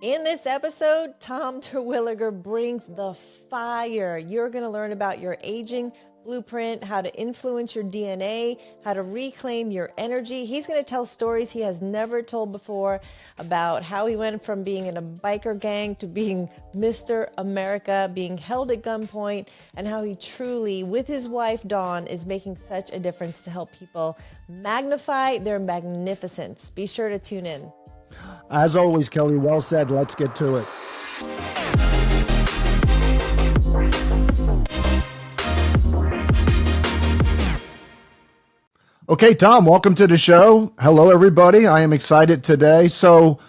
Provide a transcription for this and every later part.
In this episode, Tom Terwilliger brings the fire. You're going to learn about your aging blueprint, how to influence your DNA, how to reclaim your energy. He's going to tell stories he has never told before about how he went from being in a biker gang to being Mr. America, being held at gunpoint, and how he truly, with his wife Dawn, is making such a difference to help people magnify their magnificence. Be sure to tune in. As always, Kelly, well said. Let's get to it. Okay, Tom, welcome to the show. Hello, everybody. I am excited today. So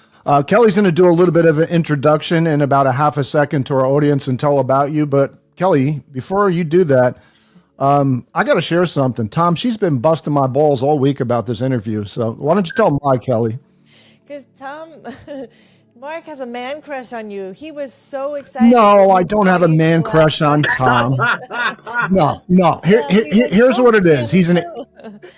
Kelly's going to do a little bit of an introduction in about a half a second to our audience and tell about you. But Kelly, before you do that, I got to share something. Tom, she's been busting my balls all week about this interview. So why don't you tell them why, Kelly? Because Tom, Mark has a man crush on you. He was so excited. No, I don't have a man crush on Tom. No. Here's what it is.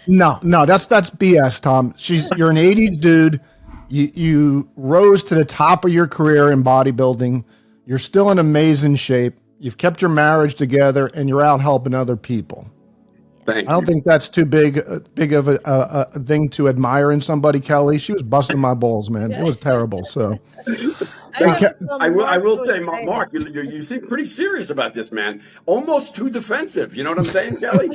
No. That's BS, Tom. You're an '80s dude. You rose to the top of your career in bodybuilding. You're still in amazing shape. You've kept your marriage together, and you're out helping other people. Thank you. I don't think that's too big of a thing to admire in somebody, Kelly. She was busting my balls, man. It was terrible. So, I will say, Mark, you seem pretty serious about this, man. Almost too defensive. You know what I'm saying, Kelly?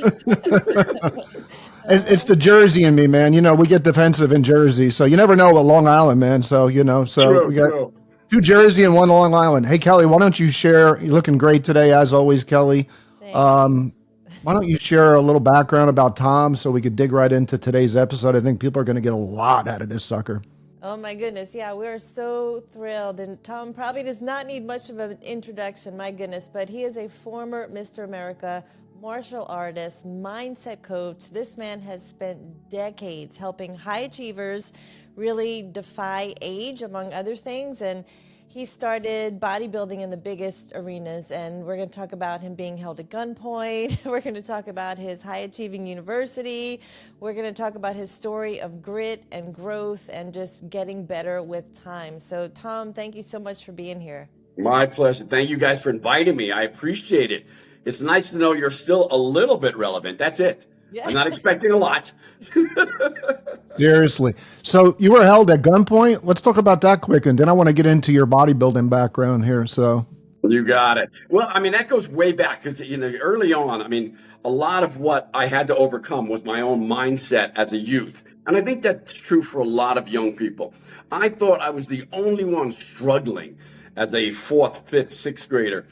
It's the Jersey in me, man. You know, we get defensive in Jersey, so you never know what Long Island, man. So True, we got two Jersey and one Long Island. Hey, Kelly, why don't you share? You're looking great today, as always, Kelly. Why don't you share a little background about Tom so we could dig right into today's episode? I think people are going to get a lot out of this sucker. Oh my goodness. Yeah, we're so thrilled. And Tom probably does not need much of an introduction, my goodness, but he is a former Mr. America martial artist, mindset coach. This man has spent decades helping high achievers really defy age, among other things. And he started bodybuilding in the biggest arenas, and we're going to talk about him being held at gunpoint. We're going to talk about his high-achieving university. We're going to talk about his story of grit and growth and just getting better with time. So, Tom, thank you so much for being here. My pleasure. Thank you guys for inviting me. I appreciate it. It's nice to know you're still a little bit relevant. That's it. Yeah. I'm not expecting a lot. Seriously. So you were held at gunpoint. Let's talk about that quick, and then I want to get into your bodybuilding background here. So you got it. Well, I mean, that goes way back because, early on, a lot of what I had to overcome was my own mindset as a youth. And I think that's true for a lot of young people. I thought I was the only one struggling as a 4th, 5th, 6th grader.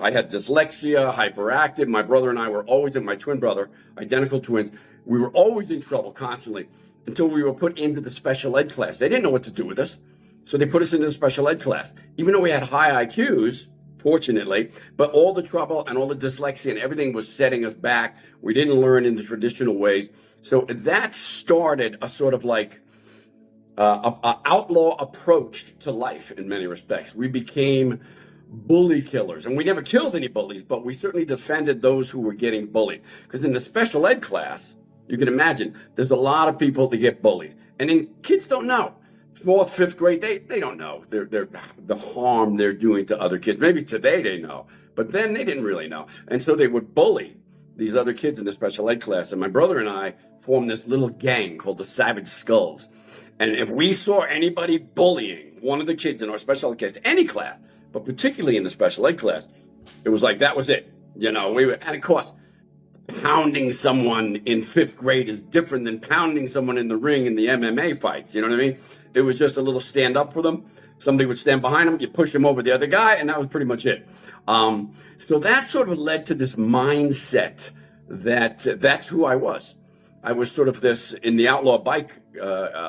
I had dyslexia, hyperactive. My brother and I were always, my twin brother, identical twins. We were always in trouble constantly until we were put into the special ed class. They didn't know what to do with us, so they put us into the special ed class. Even though we had high IQs, fortunately, but all the trouble and all the dyslexia and everything was setting us back. We didn't learn in the traditional ways. So that started a sort of like a outlaw approach to life in many respects. We became bully killers, and we never killed any bullies, but we certainly defended those who were getting bullied. Because in the special ed class, you can imagine there's a lot of people that get bullied, and then kids don't know. 4th, 5th grade, they don't know the harm they're doing to other kids. Maybe today they know, but then they didn't really know, and so they would bully these other kids in the special ed class. And my brother and I formed this little gang called the Savage Skulls. And if we saw anybody bullying one of the kids in our special ed class, any class, but particularly in the special ed class, it was like, that was it. And of course, pounding someone in 5th grade is different than pounding someone in the ring in the MMA fights. You know what I mean? It was just a little stand up for them. Somebody would stand behind them, you push him over the other guy, and that was pretty much it. So that sort of led to this mindset that's who I was. I was sort of this, in the outlaw bike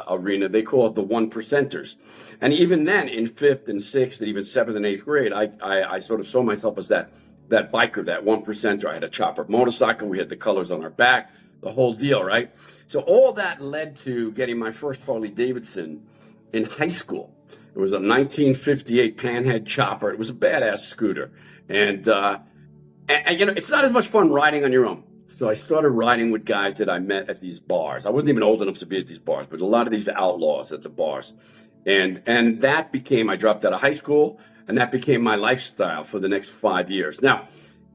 arena, they call it the 1%ers. And even then, in 5th and 6th and even 7th and 8th grade, I sort of saw myself as that biker, that 1%er. I had a chopper motorcycle. We had the colors on our back, the whole deal, right? So all that led to getting my first Harley Davidson in high school. It was a 1958 Panhead chopper. It was a badass scooter. And it's not as much fun riding on your own. So I started riding with guys that I met at these bars. I wasn't even old enough to be at these bars, but a lot of these outlaws at the bars. And that became, I dropped out of high school, and that became my lifestyle for the next 5 years. Now,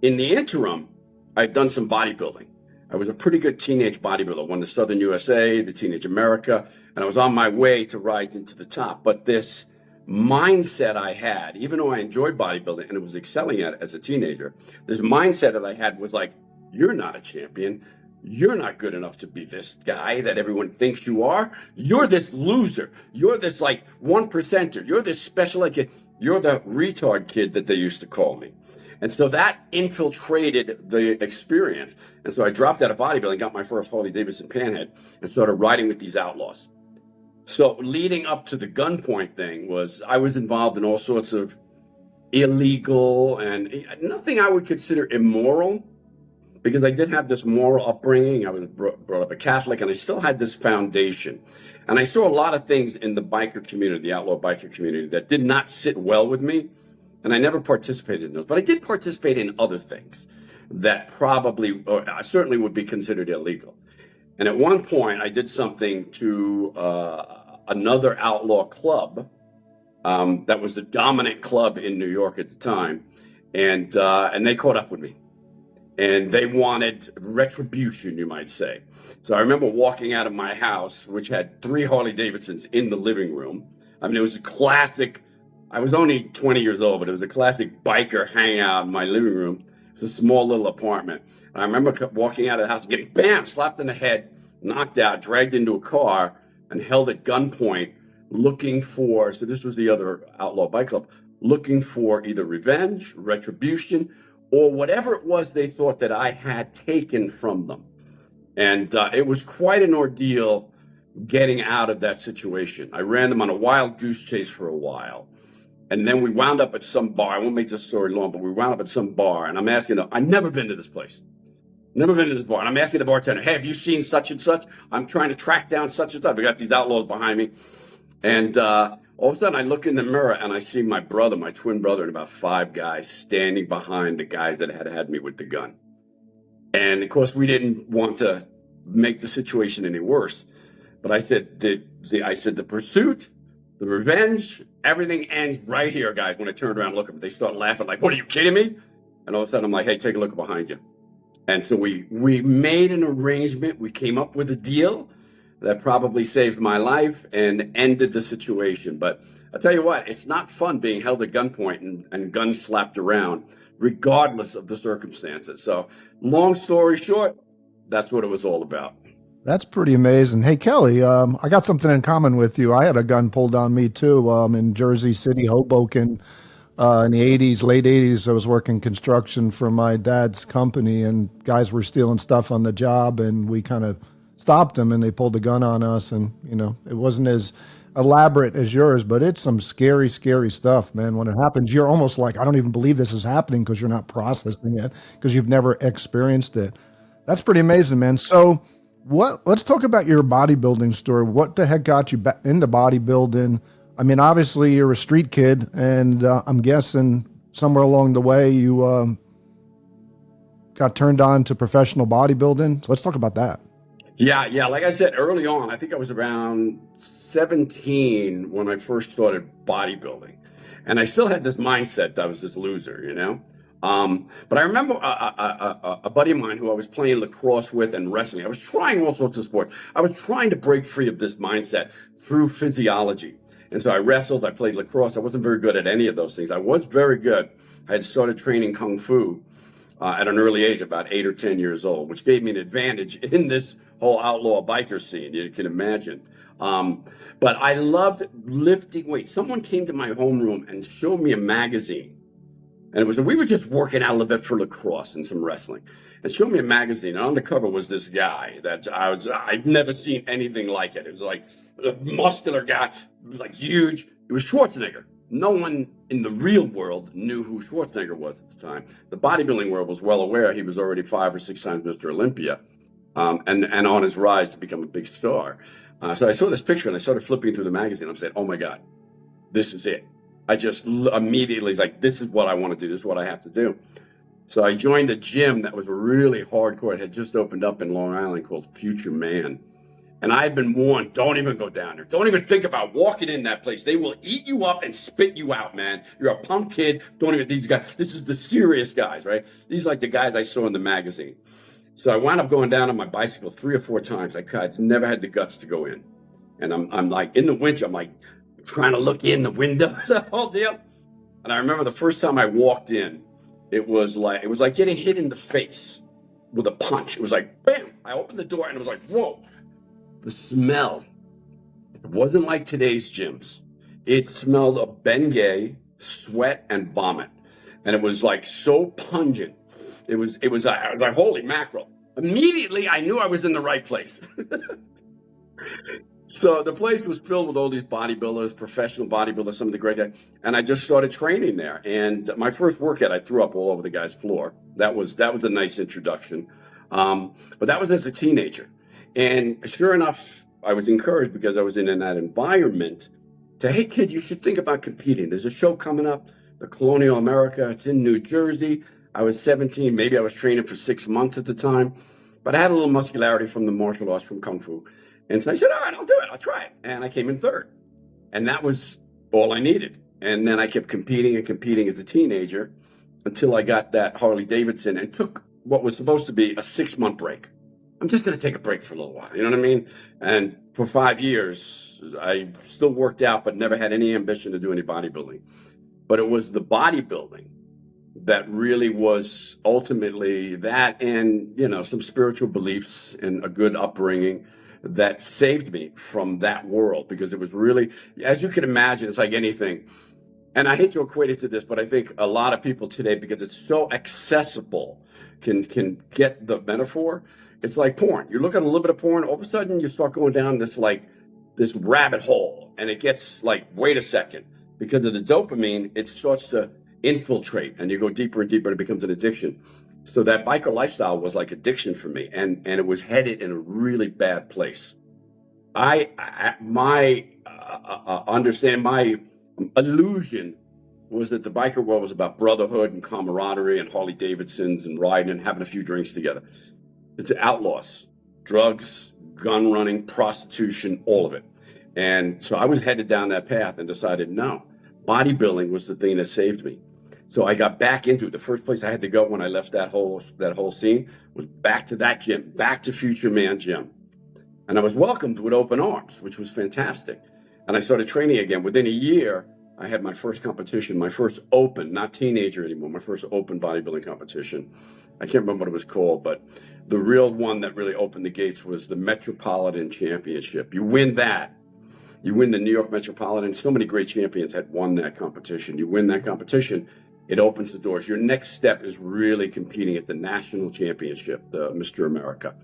in the interim, I'd done some bodybuilding. I was a pretty good teenage bodybuilder, won the Southern USA, the Teenage America, and I was on my way to rise into the top. But this mindset I had, even though I enjoyed bodybuilding and was excelling at it as a teenager, this mindset that I had was like, you're not a champion. You're not good enough to be this guy that everyone thinks you are. You're this loser. You're this like 1%er. You're this special ed kid. You're the retard kid that they used to call me. And so that infiltrated the experience. And so I dropped out of bodybuilding, got my first Harley Davidson Panhead, and started riding with these outlaws. So leading up to the gunpoint thing was I was involved in all sorts of illegal and nothing I would consider immoral, because I did have this moral upbringing. I was brought up a Catholic, and I still had this foundation. And I saw a lot of things in the biker community, the outlaw biker community, that did not sit well with me. And I never participated in those. But I did participate in other things that probably, or certainly would be considered illegal. And at one point, I did something to another outlaw club that was the dominant club in New York at the time. And they caught up with me. And they wanted retribution, you might say. So I remember walking out of my house, which had 3 Harley Davidsons in the living room. I mean, it was a classic. I was only 20 years old, but it was a classic biker hangout in my living room. It was a small little apartment. And I remember walking out of the house and getting, bam, slapped in the head, knocked out, dragged into a car, and held at gunpoint looking for, so this was the other outlaw bike club, looking for either revenge, retribution, or whatever it was they thought that I had taken from them. And it was quite an ordeal getting out of that situation. I ran them on a wild goose chase for a while. And then we wound up at some bar. I won't make this story long, but we wound up at some bar. And I'm asking them, I've never been to this place. Never been to this bar. And I'm asking the bartender, hey, have you seen such and such? I'm trying to track down such and such. We got these outlaws behind me. And all of a sudden, I look in the mirror and I see my brother, my twin brother, and about 5 guys standing behind the guys that had me with the gun. And of course, we didn't want to make the situation any worse. But I said, the pursuit, the revenge, everything ends right here, guys. When I turned around and looked at them, they start laughing like, what, are you kidding me? And all of a sudden, I'm like, hey, take a look behind you. And so we made an arrangement. We came up with a deal that probably saved my life and ended the situation. But I'll tell you what, it's not fun being held at gunpoint and guns slapped around, regardless of the circumstances. So long story short, that's what it was all about. That's pretty amazing. Hey, Kelly, I got something in common with you. I had a gun pulled on me too in Jersey City, Hoboken. In the 80s, late 80s, I was working construction for my dad's company, and guys were stealing stuff on the job, and we kind of stopped them, and they pulled a gun on us. And, you know, it wasn't as elaborate as yours, but it's some scary, scary stuff, man. When it happens, you're almost like, I don't even believe this is happening, because you're not processing it, because you've never experienced it. That's pretty amazing, man. So let's talk about your bodybuilding story. What the heck got you back into bodybuilding? I mean, obviously you're a street kid, and I'm guessing somewhere along the way you got turned on to professional bodybuilding. So let's talk about that. Yeah. Like I said early on, I think I was around 17 when I first started bodybuilding. And I still had this mindset that I was this loser, you know? But I remember a buddy of mine who I was playing lacrosse with and wrestling. I was trying all sorts of sports. I was trying to break free of this mindset through physiology. And so I wrestled, I played lacrosse. I wasn't very good at any of those things. I was very good. I had started training Kung Fu at an early age, about 8 or 10 years old, which gave me an advantage in this whole outlaw biker scene, you can imagine. But I loved lifting weights. Someone came to my homeroom and showed me a magazine. And we were just working out a little bit for lacrosse and some wrestling. And showed me a magazine. And on the cover was this guy that I'd never seen anything like it. It was like a muscular guy, like huge. It was Schwarzenegger. No one in the real world knew who Schwarzenegger was at the time. The bodybuilding world was well aware. He was already 5 or 6 times Mr. Olympia, and on his rise to become a big star. So I saw this picture and I started flipping through the magazine. I'm saying, oh my God, this is it. I just immediately was like, this is what I want to do. This is what I have to do. So I joined a gym that was really hardcore. It had just opened up in Long Island called Future Man. And I had been warned, don't even go down there. Don't even think about walking in that place. They will eat you up and spit you out, man. You're a punk kid. Don't even, these guys, this is the serious guys, right? These are like the guys I saw in the magazine. So I wound up going down on my bicycle 3 or 4 times. I never had the guts to go in. And I'm like, in the winter, I'm like trying to look in the window. It's a whole deal. And I remember the first time I walked in, it was like getting hit in the face with a punch. It was like, bam! I opened the door and it was like, whoa. The smell, it wasn't like today's gyms. It smelled of Bengay, sweat, and vomit. And it was like so pungent. I was like, holy mackerel. Immediately, I knew I was in the right place. So the place was filled with all these bodybuilders, professional bodybuilders, some of the great guys. And I just started training there. And my first workout, I threw up all over the guy's floor. That was a nice introduction. But that was as a teenager. And sure enough, I was encouraged because I was in that environment to, hey, kids, you should think about competing. There's a show coming up, the Colonial America. It's in New Jersey. I was 17. Maybe I was training for 6 months at the time. But I had a little muscularity from the martial arts, from Kung Fu. And so I said, all right, I'll do it. I'll try it. And I came in third. And that was all I needed. And then I kept competing as a teenager until I got that Harley Davidson and took what was supposed to be a 6-month break. I'm just going to take a break for a little while. You know what I mean? And for 5 years, I still worked out, but never had any ambition to do any bodybuilding. But it was the bodybuilding that really was ultimately that, and, you know, some spiritual beliefs and a good upbringing that saved me from that world, because it was really, as you can imagine, it's like anything. And I hate to equate it to this, but I think a lot of people today, because it's so accessible, can get the metaphor. It's like porn. You look at a little bit of porn, all of a sudden you start going down this rabbit hole, and it gets like, wait a second, because of the dopamine, it starts to infiltrate, and you go deeper and deeper, and it becomes an addiction. So that biker lifestyle was like addiction for me, and it was headed in a really bad place. My understanding, my illusion was that the biker world was about brotherhood and camaraderie and Harley Davidsons and riding and having a few drinks together. It's outlaws, drugs, gun running, prostitution, all of it. And so I was headed down that path and decided, no, bodybuilding was the thing that saved me. So I got back into it. The first place I had to go when I left that whole scene was back to that gym, back to Future Man Gym. And I was welcomed with open arms, which was fantastic. And I started training again. Within a year, I had my first competition, my first open, not teenager anymore, my first open bodybuilding competition. I can't remember what it was called, but the real one that really opened the gates was the Metropolitan Championship. You win that. You win the New York Metropolitan. So many great champions had won that competition. You win that competition, it opens the doors. Your next step is really competing at the national championship, the Mr. America.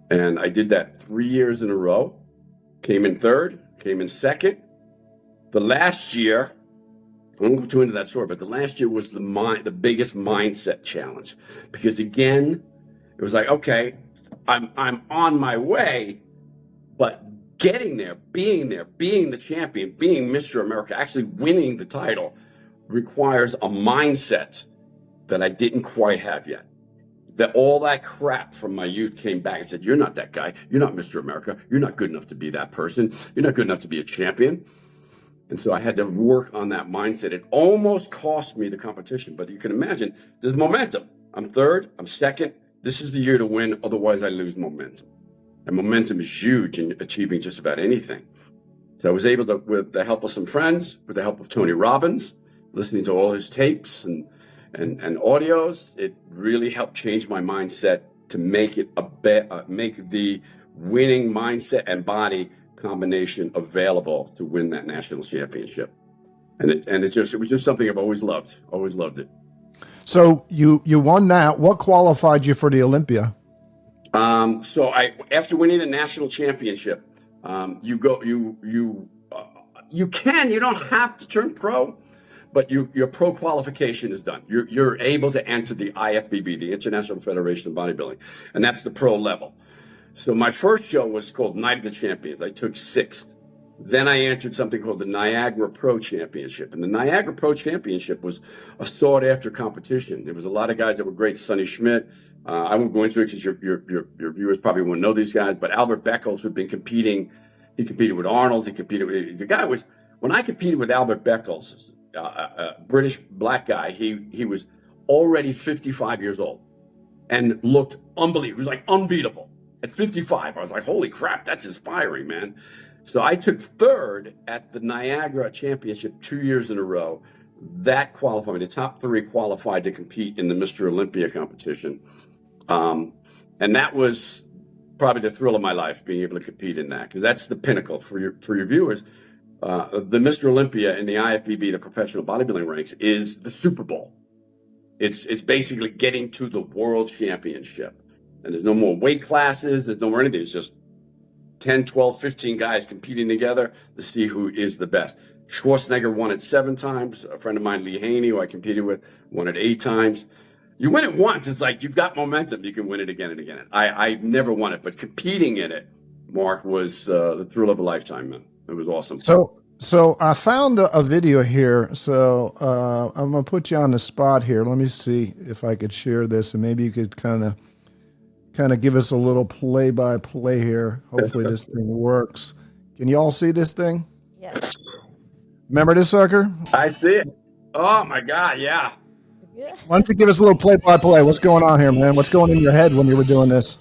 And I did that 3 years in a row, came in third, came in second. The last year, I won't go too into that story, but the last year was the biggest mindset challenge. Because again, it was like, okay, I'm on my way, but getting there, being the champion, being Mr. America, actually winning the title requires a mindset that I didn't quite have yet. That all that crap from my youth came back and said, you're not that guy. You're not Mr. America. You're not good enough to be that person. You're not good enough to be a champion. And so I had to work on that mindset. It almost cost me the competition, but you can imagine there's momentum. I'm third, I'm second. This is the year to win. Otherwise I lose momentum. And momentum is huge in achieving just about anything. So I was able to, with the help of some friends, with the help of Tony Robbins, listening to all his tapes and audios, it really helped change my mindset to make it make the winning mindset and body combination available to win that national championship. And it was just something I've always loved it. So you won that. What qualified you for the Olympia? So after winning the national championship, you don't have to turn pro, but your pro qualification is done. You're able to enter the IFBB, the International Federation of Bodybuilding, and that's the pro level. So my first show was called Night of the Champions. I took 6th. Then I entered something called the Niagara Pro Championship. And the Niagara Pro Championship was a sought-after competition. There was a lot of guys that were great. Sonny Schmidt. I won't go into it because your viewers probably won't know these guys. But Albert Beckles, who'd been competing, he competed with Arnold. He competed with the guy was when I competed with Albert Beckles, a British black guy. He was already 55 years old and looked unbelievable. He was like unbeatable at 55. I was like, holy crap, that's inspiring, man. So I took third at the Niagara Championship 2 years in a row. That qualified me. The top three qualified to compete in the Mr. Olympia competition. And that was probably the thrill of my life, being able to compete in that, because that's the pinnacle for your viewers. The Mr. Olympia in the IFBB, the professional bodybuilding ranks, is the Super Bowl. It's basically getting to the world championship. And there's no more weight classes. There's no more anything. It's just 10, 12, 15 guys competing together to see who is the best. Schwarzenegger won it 7 times. A friend of mine, Lee Haney, who I competed with, won it 8 times. You win it once, it's like you've got momentum. You can win it again and again. I never won it, but competing in it, Mark, was the thrill of a lifetime, man. It was awesome. So I found a video here. So I'm going to put you on the spot here. Let me see if I could share this, and maybe you could kind of give us a little play-by-play here. Hopefully this thing works. Can you all see this thing? Yes. Remember this sucker? I see it. Oh, my God, yeah. Why don't you give us a little play-by-play? What's going on here, man? What's going in your head when you were doing this?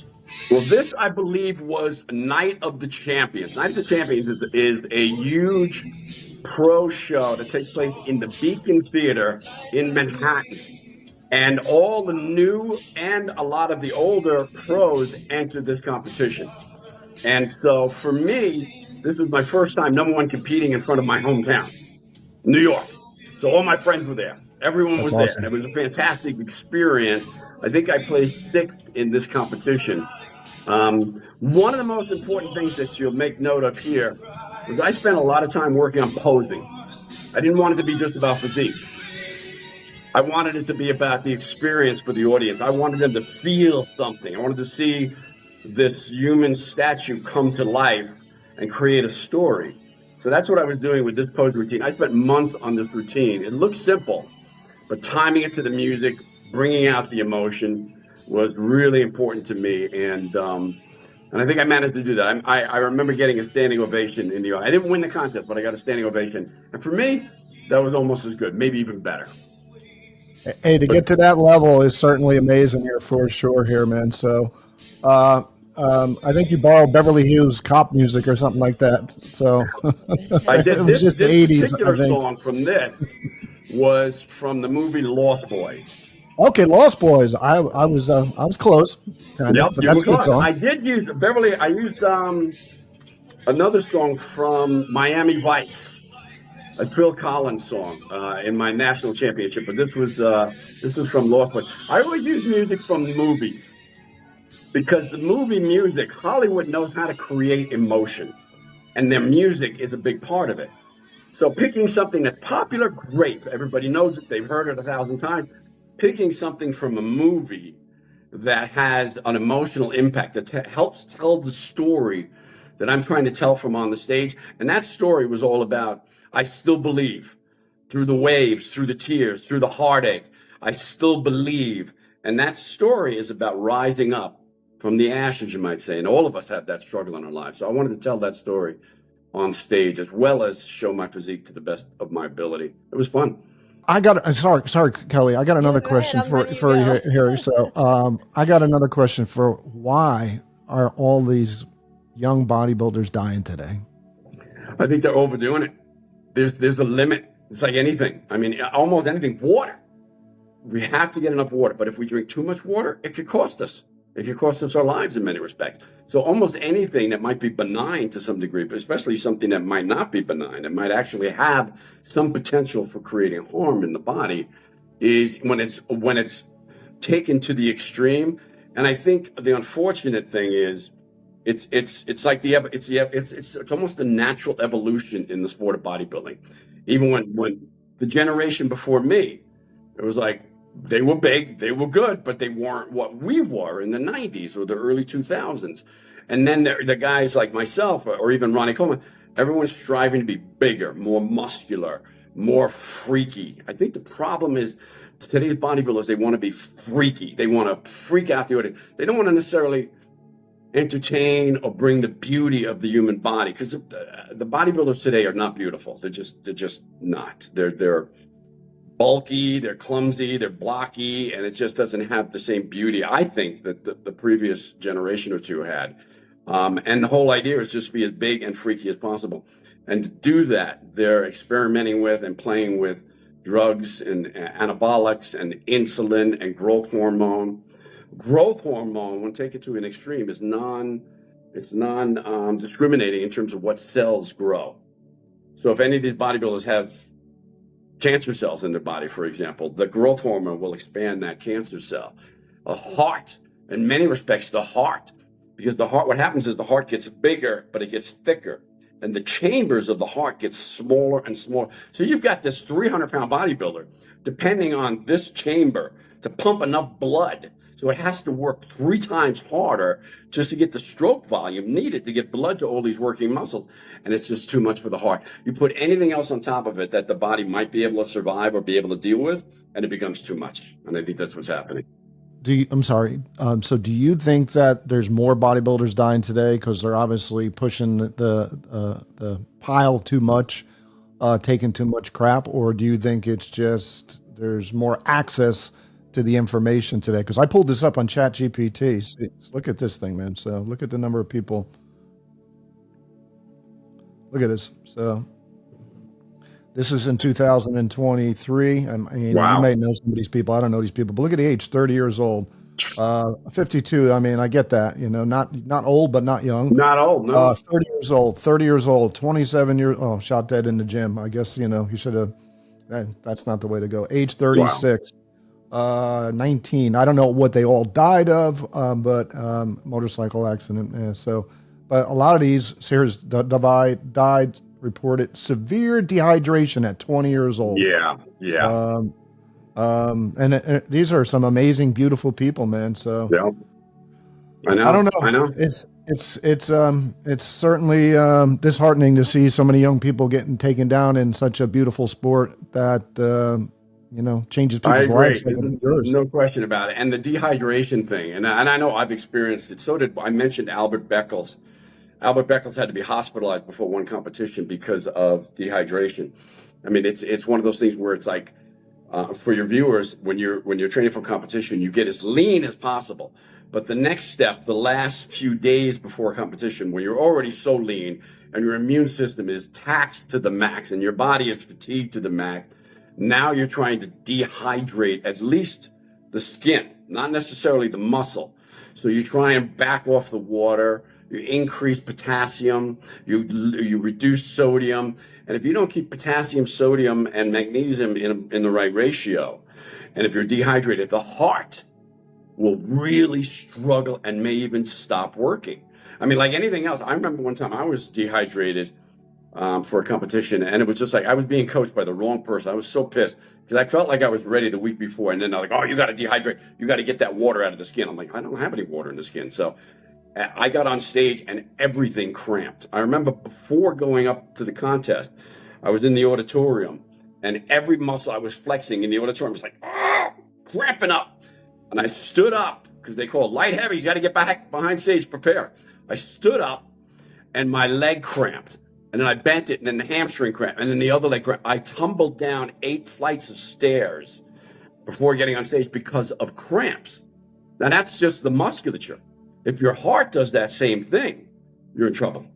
Well, this, I believe, was Night of the Champions. Night of the Champions is a huge pro show that takes place in the Beacon Theater in Manhattan. And all the new and a lot of the older pros entered this competition. And so for me, this was my first time, number one, competing in front of my hometown, New York. So all my friends were there. Everyone was awesome. there. And it was a fantastic experience. I think I placed 6th in this competition. One of the most important things that you'll make note of here was I spent a lot of time working on posing. I didn't want it to be just about physique. I wanted it to be about the experience for the audience. I wanted them to feel something. I wanted to see this human statue come to life and create a story. So that's what I was doing with this pose routine. I spent months on this routine. It looks simple, but timing it to the music, bringing out the emotion was really important to me. And I think I managed to do that. I remember getting a standing ovation in the audience. I didn't win the contest, but I got a standing ovation. And for me, that was almost as good, maybe even better. Hey, to get to that level is certainly amazing here for sure here, man. So I think you borrowed Beverly Hughes cop music or something like that. So I did. It was just the 80s, particular I think. song from this was from the movie Lost Boys. Okay, Lost Boys. I was close. But that's a good song. I did use Beverly. I used another song from Miami Vice, a Phil Collins song in my national championship. But this was from Lost Boys. I always use music from movies because the movie music, Hollywood knows how to create emotion, and their music is a big part of it. So picking something that's popular, great. Everybody knows it. They've heard it 1,000 times. Picking something from a movie that has an emotional impact, that helps tell the story that I'm trying to tell from on the stage. And that story was all about, I still believe, through the waves, through the tears, through the heartache, I still believe. And that story is about rising up from the ashes, you might say. And all of us have that struggle in our lives. So I wanted to tell that story on stage, as well as show my physique to the best of my ability. It was fun. I got sorry, Kelly. I got another question for you here. So I got another question for why are all these young bodybuilders dying today? I think they're overdoing it. There's a limit. It's like anything. I mean, almost anything. Water. We have to get enough water. But if we drink too much water, it could cost us. It could cost us our lives in many respects. So almost anything that might be benign to some degree, but especially something that might not be benign, that might actually have some potential for creating harm in the body, is when it's taken to the extreme. And I think the unfortunate thing is, it's almost the natural evolution in the sport of bodybuilding. Even when the generation before me, it was like, they were big, they were good, but they weren't what we were in the 90s or the early 2000s. And then the guys like myself or even Ronnie Coleman, Everyone's striving to be bigger, more muscular, more freaky. I think the problem is today's bodybuilders, they want to be freaky. They want to freak out the audience. They don't want to necessarily entertain or bring the beauty of the human body, because the bodybuilders today are not beautiful. They're just not. They're bulky, they're clumsy, they're blocky, and it just doesn't have the same beauty, I think, that the previous generation or two had. And the whole idea is just to be as big and freaky as possible. And to do that, they're experimenting with and playing with drugs and anabolics and insulin and growth hormone. Growth hormone, when taken to an extreme, is non-discriminating in terms of what cells grow. So if any of these bodybuilders have cancer cells in their body, for example, the growth hormone will expand that cancer cell. A heart, in many respects, the heart, because the heart, what happens is the heart gets bigger, but it gets thicker. And the chambers of the heart get smaller and smaller. So you've got this 300-pound bodybuilder depending on this chamber to pump enough blood. So it has to work 3 times harder just to get the stroke volume needed to get blood to all these working muscles. And it's just too much for the heart. You put anything else on top of it that the body might be able to survive or be able to deal with, and it becomes too much. And I think that's what's happening. I'm sorry. So do you think that there's more bodybuilders dying today because they're obviously pushing the pile too much, taking too much crap, or do you think it's just there's more access to the information today? Because I pulled this up on ChatGPT. See, look at this thing, man. So look at the number of people. Look at this. So this is in 2023. I mean, Wow. You may know some of these people. I don't know these people, but look at the age, 30 years old. 52. I mean, I get that, not old, but not young. Not old, no. 30 years old, 27 years. Oh, shot dead in the gym. I guess, you should have, that's not the way to go. Age 36, 19. I don't know what they all died of, but motorcycle accident. But a lot of these, here's died, reported severe dehydration at 20 years old. Yeah. And these are some amazing, beautiful people, man. So Yeah. I know. I don't know. It's certainly disheartening to see so many young people getting taken down in such a beautiful sport that changes people's lives. No question about it. And the dehydration thing, and I know I've experienced it. So did I mentioned Albert Beckles. Albert Beckles had to be hospitalized before one competition because of dehydration. I mean, it's one of those things where it's like, for your viewers, when you're training for competition, you get as lean as possible. But the next step, the last few days before a competition, when you're already so lean and your immune system is taxed to the max and your body is fatigued to the max, now you're trying to dehydrate at least the skin, not necessarily the muscle. So you try and back off the water, you increase potassium, you reduce sodium. And if you don't keep potassium, sodium, and magnesium in the right ratio, and if you're dehydrated, the heart will really struggle and may even stop working. I mean, like anything else, I remember one time I was dehydrated for a competition, and it was just like I was being coached by the wrong person. I was so pissed because I felt like I was ready the week before, and then they're like, oh, you got to dehydrate. You got to get that water out of the skin. I'm like, I don't have any water in the skin. So I got on stage and everything cramped. I remember before going up to the contest, I was in the auditorium, and every muscle I was flexing in the auditorium was like, cramping up. And I stood up because they call light heavy. He's got to get back behind stage, prepare. I stood up and my leg cramped. And then I bent it, and then the hamstring cramped, and then the other leg cramped. I tumbled down 8 flights of stairs before getting on stage because of cramps. Now that's just the musculature. If your heart does that same thing, you're in trouble.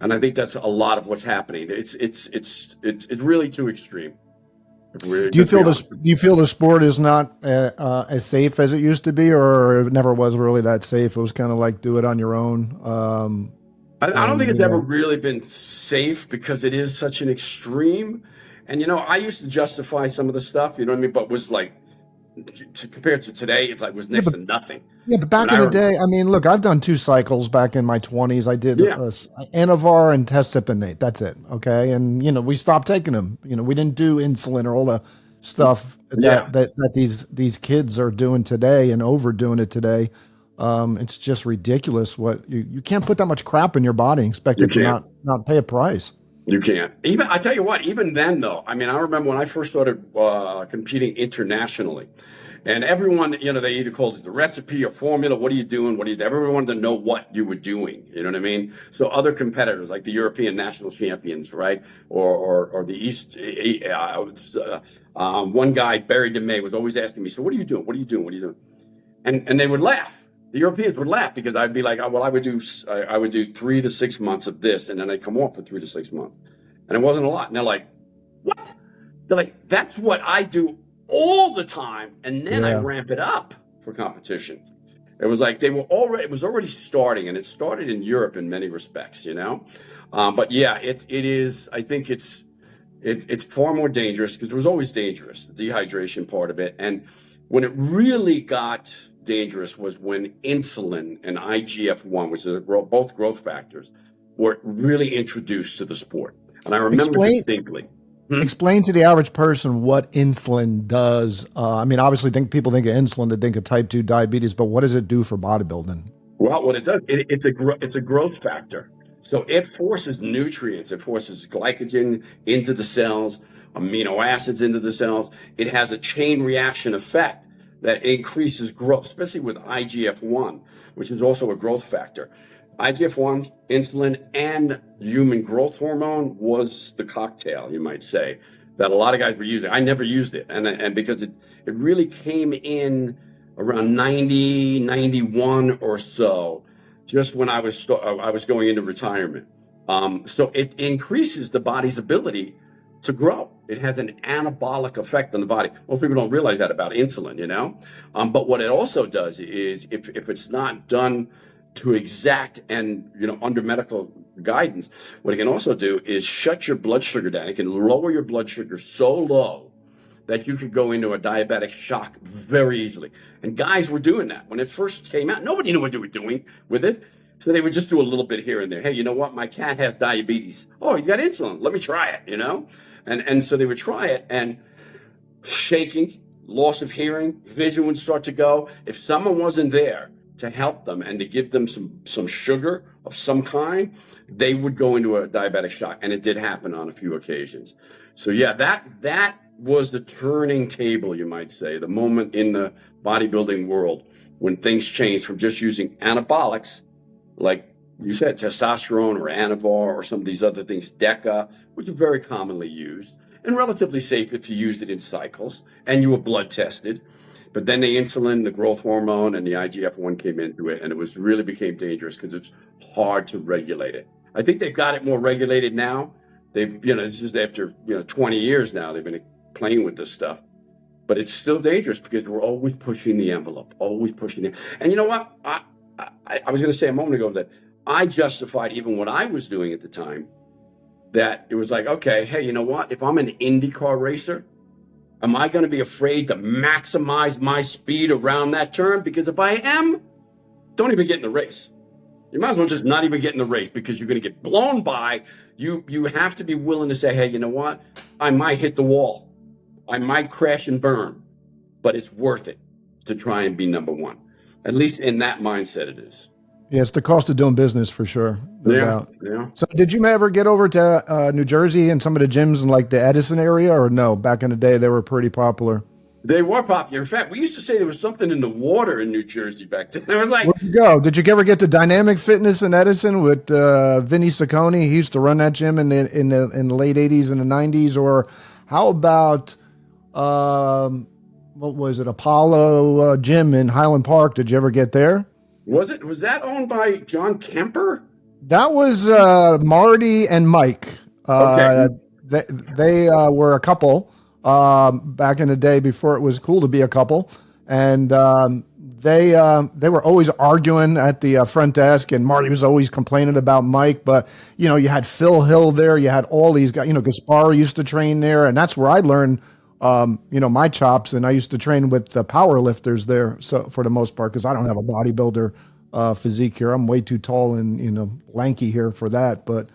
And I think that's a lot of what's happening. It's really too extreme. Do you feel the sport is not as safe as it used to be, or it never was really that safe? It was kind of like do it on your own. I don't think it's ever really been safe because it is such an extreme. And, I used to justify some of the stuff, you know what I mean? But was like, compared to today, it's like was next to nothing. Yeah, but back in the day, I mean, look, I've done 2 cycles back in my 20s. I did Anavar and Testipinate. That's it. Okay. And, we stopped taking them. We didn't do insulin or all the stuff that these kids are doing today and overdoing it today. It's just ridiculous what you can't put that much crap in your body and expect it to not pay a price. You can't. Even I tell you what, even then though, I mean, I remember when I first started competing internationally, and everyone, they either called it the recipe or formula. What are you doing? Everyone wanted to know what you were doing. You know what I mean? So other competitors like the European national champions, right, or the East. One guy, Barry DeMay, was always asking me, "So what are you doing? What are you doing? What are you doing?" And they would laugh. The Europeans would laugh because I'd be like, "Oh, well, I would do 3 to 6 months of this, and then I'd come off for 3 to 6 months, and it wasn't a lot." And they're like, "What?" They're like, "That's what I do all the time, and then I ramp it up for competition." It was like it was already starting, and it started in Europe in many respects, But yeah, it is. I think it's far more dangerous because it was always dangerous, the dehydration part of it, and when it really got dangerous was when insulin and IGF-1, which are both growth factors, were really introduced to the sport. And I remember distinctly. Explain to the average person what insulin does. I mean, obviously, people think of insulin, they think of type 2 diabetes, but what does it do for bodybuilding? Well, what it does, it's a growth factor. So it forces nutrients, it forces glycogen into the cells, amino acids into the cells. It has a chain reaction effect that increases growth, especially with IGF-1, which is also a growth factor. IGF-1, insulin, and human growth hormone was the cocktail, you might say, that a lot of guys were using. I never used it, and because it really came in around 90, 91 or so, just when I was going into retirement. So it increases the body's ability to grow. It has an anabolic effect on the body. Most people don't realize that about insulin, But what it also does is if it's not done to exact and, under medical guidance, what it can also do is shut your blood sugar down. It can lower your blood sugar so low that you could go into a diabetic shock very easily. And guys were doing that. When it first came out, nobody knew what they were doing with it. So they would just do a little bit here and there. Hey, you know what? My cat has diabetes. Oh, he's got insulin. Let me try it, And so they would try it, and shaking, loss of hearing, vision would start to go. If someone wasn't there to help them and to give them some sugar of some kind, they would go into a diabetic shock. And it did happen on a few occasions. So yeah, that was the turning table, you might say, the moment in the bodybuilding world when things changed from just using anabolics, like you said, testosterone or Anavar or some of these other things, DECA, which are very commonly used and relatively safe if you used it in cycles and you were blood tested. But then the insulin, the growth hormone, and the IGF-1 came into it, and it really became dangerous because it's hard to regulate it. I think they've got it more regulated now. This is after 20 years now they've been playing with this stuff. But it's still dangerous because we're always pushing the envelope, always pushing it. And you know what? I was going to say a moment ago that I justified even what I was doing at the time, that it was like, okay, hey, you know what? If I'm an IndyCar racer, am I going to be afraid to maximize my speed around that turn? Because if I am, don't even get in the race. You might as well just not even get in the race because you're going to get blown by. You have to be willing to say, hey, you know what? I might hit the wall. I might crash and burn, but it's worth it to try and be number one. At least in that mindset it is. Yeah, it's the cost of doing business for sure. No doubt. Yeah. So did you ever get over to New Jersey and some of the gyms in like the Edison area, or no? Back in the day, they were pretty popular. They were popular. In fact, we used to say there was something in the water in New Jersey back then. I was like, where'd you go? Did you ever get to Dynamic Fitness in Edison with Vinny Saccone? He used to run that gym in the late 80s and the 90s. Or how about what was it, Apollo Gym in Highland Park? Did you ever get there? Was that owned by John Kemper? That was Marty and Mike. Okay. They were a couple back in the day before it was cool to be a couple, and they were always arguing at the front desk, and Marty was always complaining about Mike. But you had Phil Hill there, you had all these guys. Gaspar used to train there, and that's where I learned my chops. And I used to train with the power lifters there. So for the most part, because I don't have a bodybuilder physique here, I'm way too tall and lanky here for that. But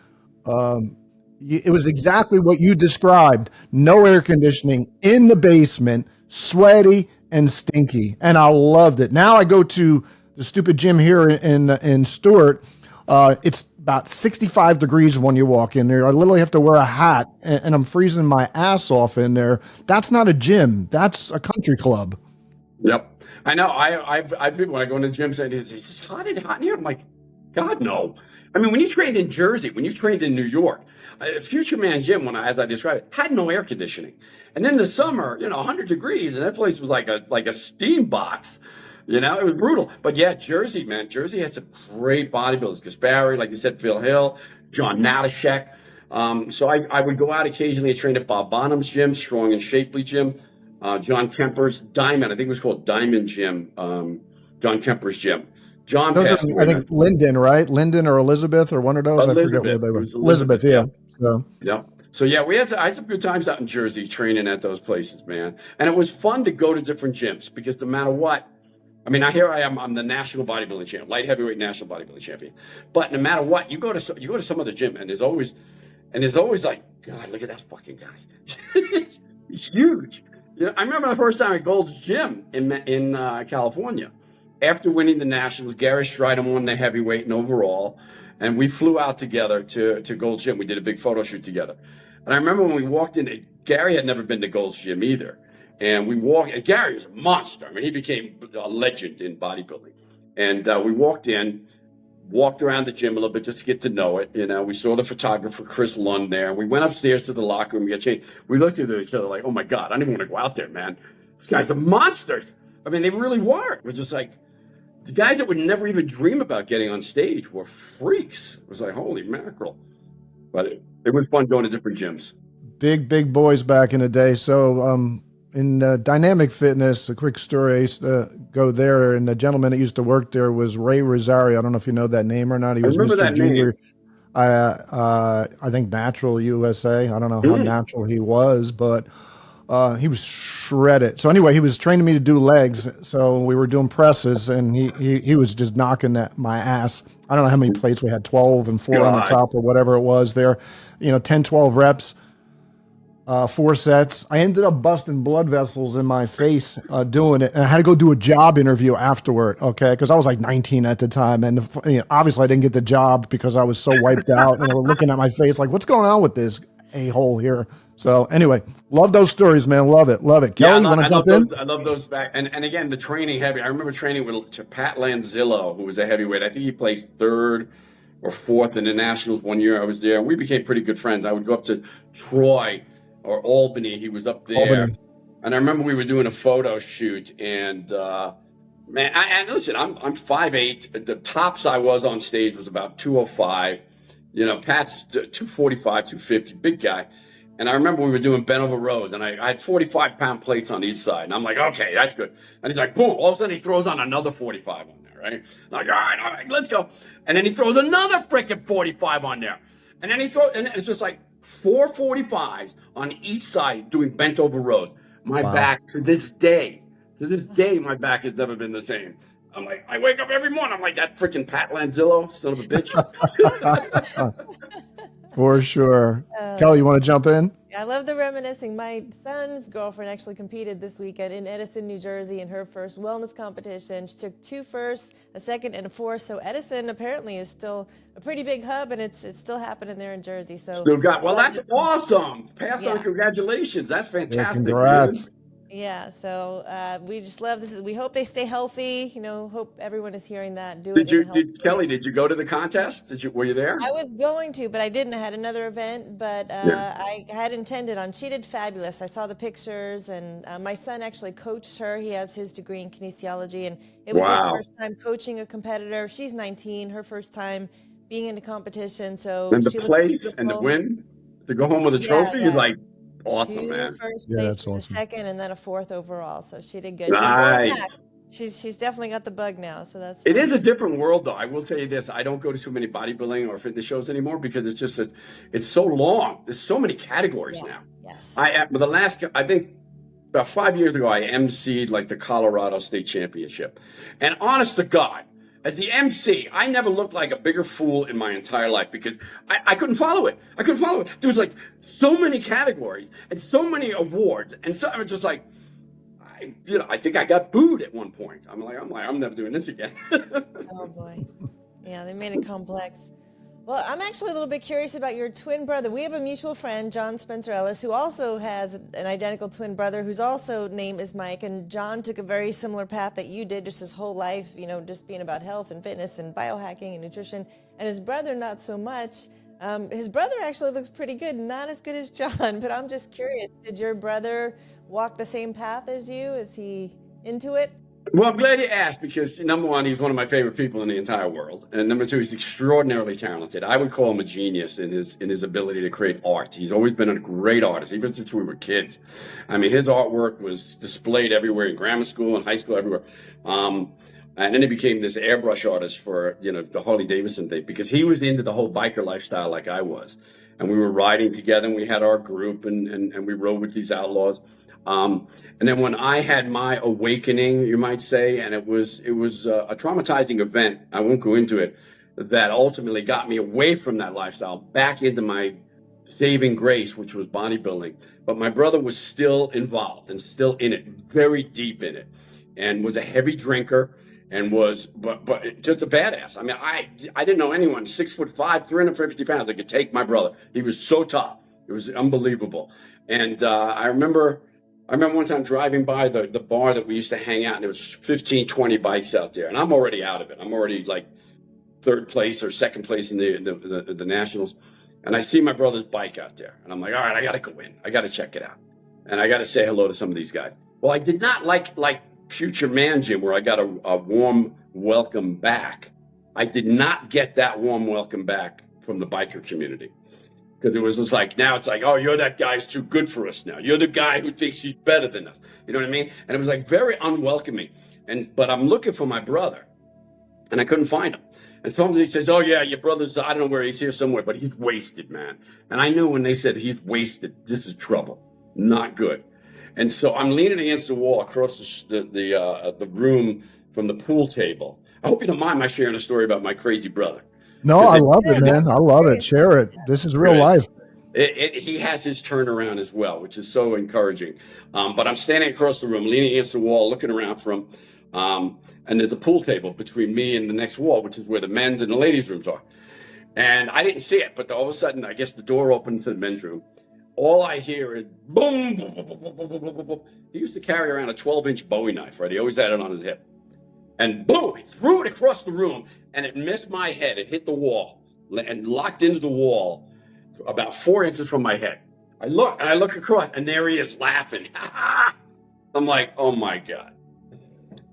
it was exactly what you described. No air conditioning in the basement, sweaty and stinky, and I loved it. Now I go to the stupid gym here in Stewart. It's about 65 degrees when you walk in there. I literally have to wear a hat, and I'm freezing my ass off in there. That's not a gym. That's a country club. Yep. I know. I've been, when I go into the gym, saying, is this hot in here? I'm like, God, no. I mean, when you trained in Jersey, when you trained in New York, Future Man Gym, as I described it, had no air conditioning. And in the summer, 100 degrees, and that place was like a steam box. It was brutal. But yeah, Jersey, man. Jersey had some great bodybuilders. Gaspari, like you said, Phil Hill, John Natashek. So I would go out occasionally. I trained at Bob Bonham's gym, Strong and Shapely gym. John Kemper's Diamond, I think it was called Diamond Gym, John Kemper's gym. John Those passed are, away. I think, Linden, right? Linden or Elizabeth or one of those. I forget where they were. Elizabeth, yeah. So yeah, I had some good times out in Jersey training at those places, man. And it was fun to go to different gyms because no matter what, I mean, here I am. I'm the national bodybuilding champion, light heavyweight national bodybuilding champion. But no matter what, you go to some other gym, and there's always like, God, look at that fucking guy. He's huge. I remember the first time at Gold's Gym in California, after winning the nationals. Gary Stridham won the heavyweight and overall, and we flew out together to Gold's Gym. We did a big photo shoot together. And I remember when we walked in, Gary had never been to Gold's Gym either. And we walked, Gary was a monster. I mean, he became a legend in bodybuilding. And we walked around the gym a little bit just to get to know it. We saw the photographer, Chris Lund, there. We went upstairs to the locker room. We got changed. We looked at each other like, oh my God, I don't even want to go out there, man. These guys are monsters. I mean, they really were. It was just like, the guys that would never even dream about getting on stage were freaks. It was like, holy mackerel. But it was fun going to different gyms. Big boys back in the day. So, in Dynamic Fitness, a quick story, I used to go there, and the gentleman that used to work there was Ray Rosario. I don't know if you know that name or not. He was Mr. Junior. I think Natural USA. I don't know how natural he was, but he was shredded. So anyway, he was training me to do legs. So we were doing presses, and he was just knocking my ass. I don't know how many plates we had, 12 and 4 on the top or whatever it was there. 10, 12 reps. 4 sets. I ended up busting blood vessels in my face doing it, and I had to go do a job interview afterward. Okay, because I was like 19 at the time, and obviously I didn't get the job because I was so wiped out, and they were looking at my face like, "What's going on with this a-hole here?" So anyway, love those stories, man. Love it. Kelly, you want to jump in? I love those back. And again, the training heavy. I remember training with Pat Lanzillo, who was a heavyweight. I think he placed 3rd or 4th in the nationals one year I was there, and we became pretty good friends. I would go up to Troy or Albany. He was up there. Albany. And I remember we were doing a photo shoot, and man, and listen, I'm 5'8". The tops I was on stage was about 205. Pat's 245, 250, big guy. And I remember we were doing bent over rows, and I had 45-pound plates on each side. And I'm like, okay, that's good. And he's like, boom. All of a sudden, he throws on another 45 on there, right? I'm like, all right, let's go. And then he throws another freaking 45 on there. And then and it's just like 4 45s on each side doing bent over rows. My back, to this day, my back has never been the same. I'm like, I wake up every morning, I'm like, that freaking Pat Lanzillo, son of a bitch. For sure. Kelly, you want to jump in? I love the reminiscing. My son's girlfriend actually competed this weekend in Edison, New Jersey in her first wellness competition. She took 2 firsts, a second, and a 4th. So Edison apparently is still a pretty big hub, and it's still happening there in Jersey. So well, that's awesome. Pass on congratulations. That's fantastic. Yeah, congrats. Yeah, so we just love this. We hope they stay healthy. Hope everyone is hearing that. Kelly, did you go to the contest? Were you there? I was going to, but I didn't. I had another event, but I had intended on. She did fabulous. I saw the pictures, and my son actually coached her. He has his degree in kinesiology, and it was his first time coaching a competitor. She's 19, her first time being in a competition. So and the place and the win to go home with a trophy, you're like. Awesome, 2 man. First place, a second, and then a 4th overall. So she did good. Nice. She's definitely got the bug now. So that's. It is a different world, though. I will tell you this: I don't go to too many bodybuilding or fitness shows anymore because it's so long. There's so many categories now. Yes. I think about 5 years ago, I emceed like the Colorado State Championship, and honest to God. As the MC, I never looked like a bigger fool in my entire life because I couldn't follow it. There was like so many categories and so many awards. And so I was just like, I think I got booed at one point. I'm never doing this again. Oh boy. Yeah, they made it complex. Well, I'm actually a little bit curious about your twin brother. We have a mutual friend, John Spencer Ellis, who also has an identical twin brother whose also name is Mike. And John took a very similar path that you did just his whole life, just being about health and fitness and biohacking and nutrition. And his brother, not so much. His brother actually looks pretty good, not as good as John, but I'm just curious. Did your brother walk the same path as you? Is he into it? Well, I'm glad you asked, because number one, he's one of my favorite people in the entire world, and number two, he's extraordinarily talented. I would call him a genius in his ability to create art. He's always been a great artist, even since we were kids. I mean, his artwork was displayed everywhere, in grammar school and high school, everywhere. And then he became this airbrush artist for the Harley Davidson thing, because he was into the whole biker lifestyle like I was, and we were riding together, and we had our group, and we rode with these outlaws. And then when I had my awakening, you might say, and it was a traumatizing event, I won't go into it, that ultimately got me away from that lifestyle back into my saving grace, which was bodybuilding. But my brother was still involved and still in it, very deep in it, and was a heavy drinker, and was but just a badass. I mean, I didn't know anyone 6'5", 350 pounds that could take my brother. He was so tough. It was unbelievable. And I remember one time driving by the bar that we used to hang out, and there was 15, 20 bikes out there, and I'm already out of it. I'm already like third place or second place in the nationals, and I see my brother's bike out there, and I'm like, all right, I got to go in. I got to check it out, and I got to say hello to some of these guys. Well, I did not like Future Man Gym, where I got a warm welcome back. I did not get that warm welcome back from the biker community. Because it was just like, now it's like, oh, you're that guy who's too good for us now. You're the guy who thinks he's better than us. You know what I mean? And it was like very unwelcoming. But I'm looking for my brother, and I couldn't find him. And somebody says, oh, yeah, your brother's, I don't know where he's here somewhere, but he's wasted, man. And I knew when they said he's wasted, this is trouble. Not good. And so I'm leaning against the wall across the room from the pool table. I hope you don't mind my sharing a story about my crazy brother. No, I love it, man. I love it. Share it. This is real life. He has his turnaround as well, which is so encouraging. But I'm standing across the room, leaning against the wall, looking around for him. And there's a pool table between me and the next wall, which is where the men's and the ladies' rooms are. And I didn't see it, but all of a sudden, I guess the door opened to the men's room. All I hear is boom, boom, boom, boom, boom, boom, boom, boom. He used to carry around a 12-inch Bowie knife, right? He always had it on his hip. And boom, he threw it across the room, and it missed my head. It hit the wall and locked into the wall about 4 inches from my head. I look across, and there he is laughing. I'm like, oh my God.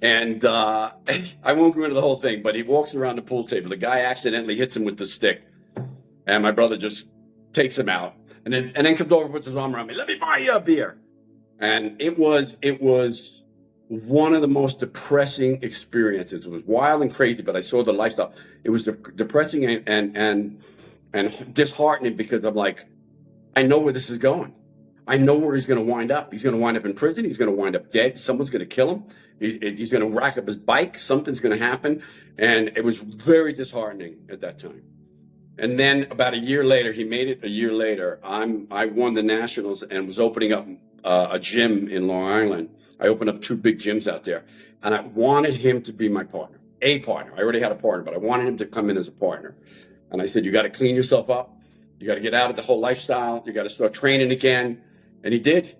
And I won't go into the whole thing, but he walks around the pool table. The guy accidentally hits him with the stick, and my brother just takes him out, and then comes over, puts his arm around me. Let me buy you a beer. And it was one of the most depressing experiences. It was wild and crazy, but I saw the lifestyle. It was depressing and disheartening, because I'm like, I know where this is going. I know where he's going to wind up. He's going to wind up in prison. He's going to wind up dead. Someone's going to kill him. He's going to rack up his bike. Something's going to happen. And it was very disheartening at that time. And then about a year later, he made it a year later. I won the nationals and was opening up a gym in Long Island. I opened up 2 big gyms out there, and I wanted him to be my partner, a partner. I already had a partner, but I wanted him to come in as a partner. And I said, you got to clean yourself up. You got to get out of the whole lifestyle. You got to start training again. And he did.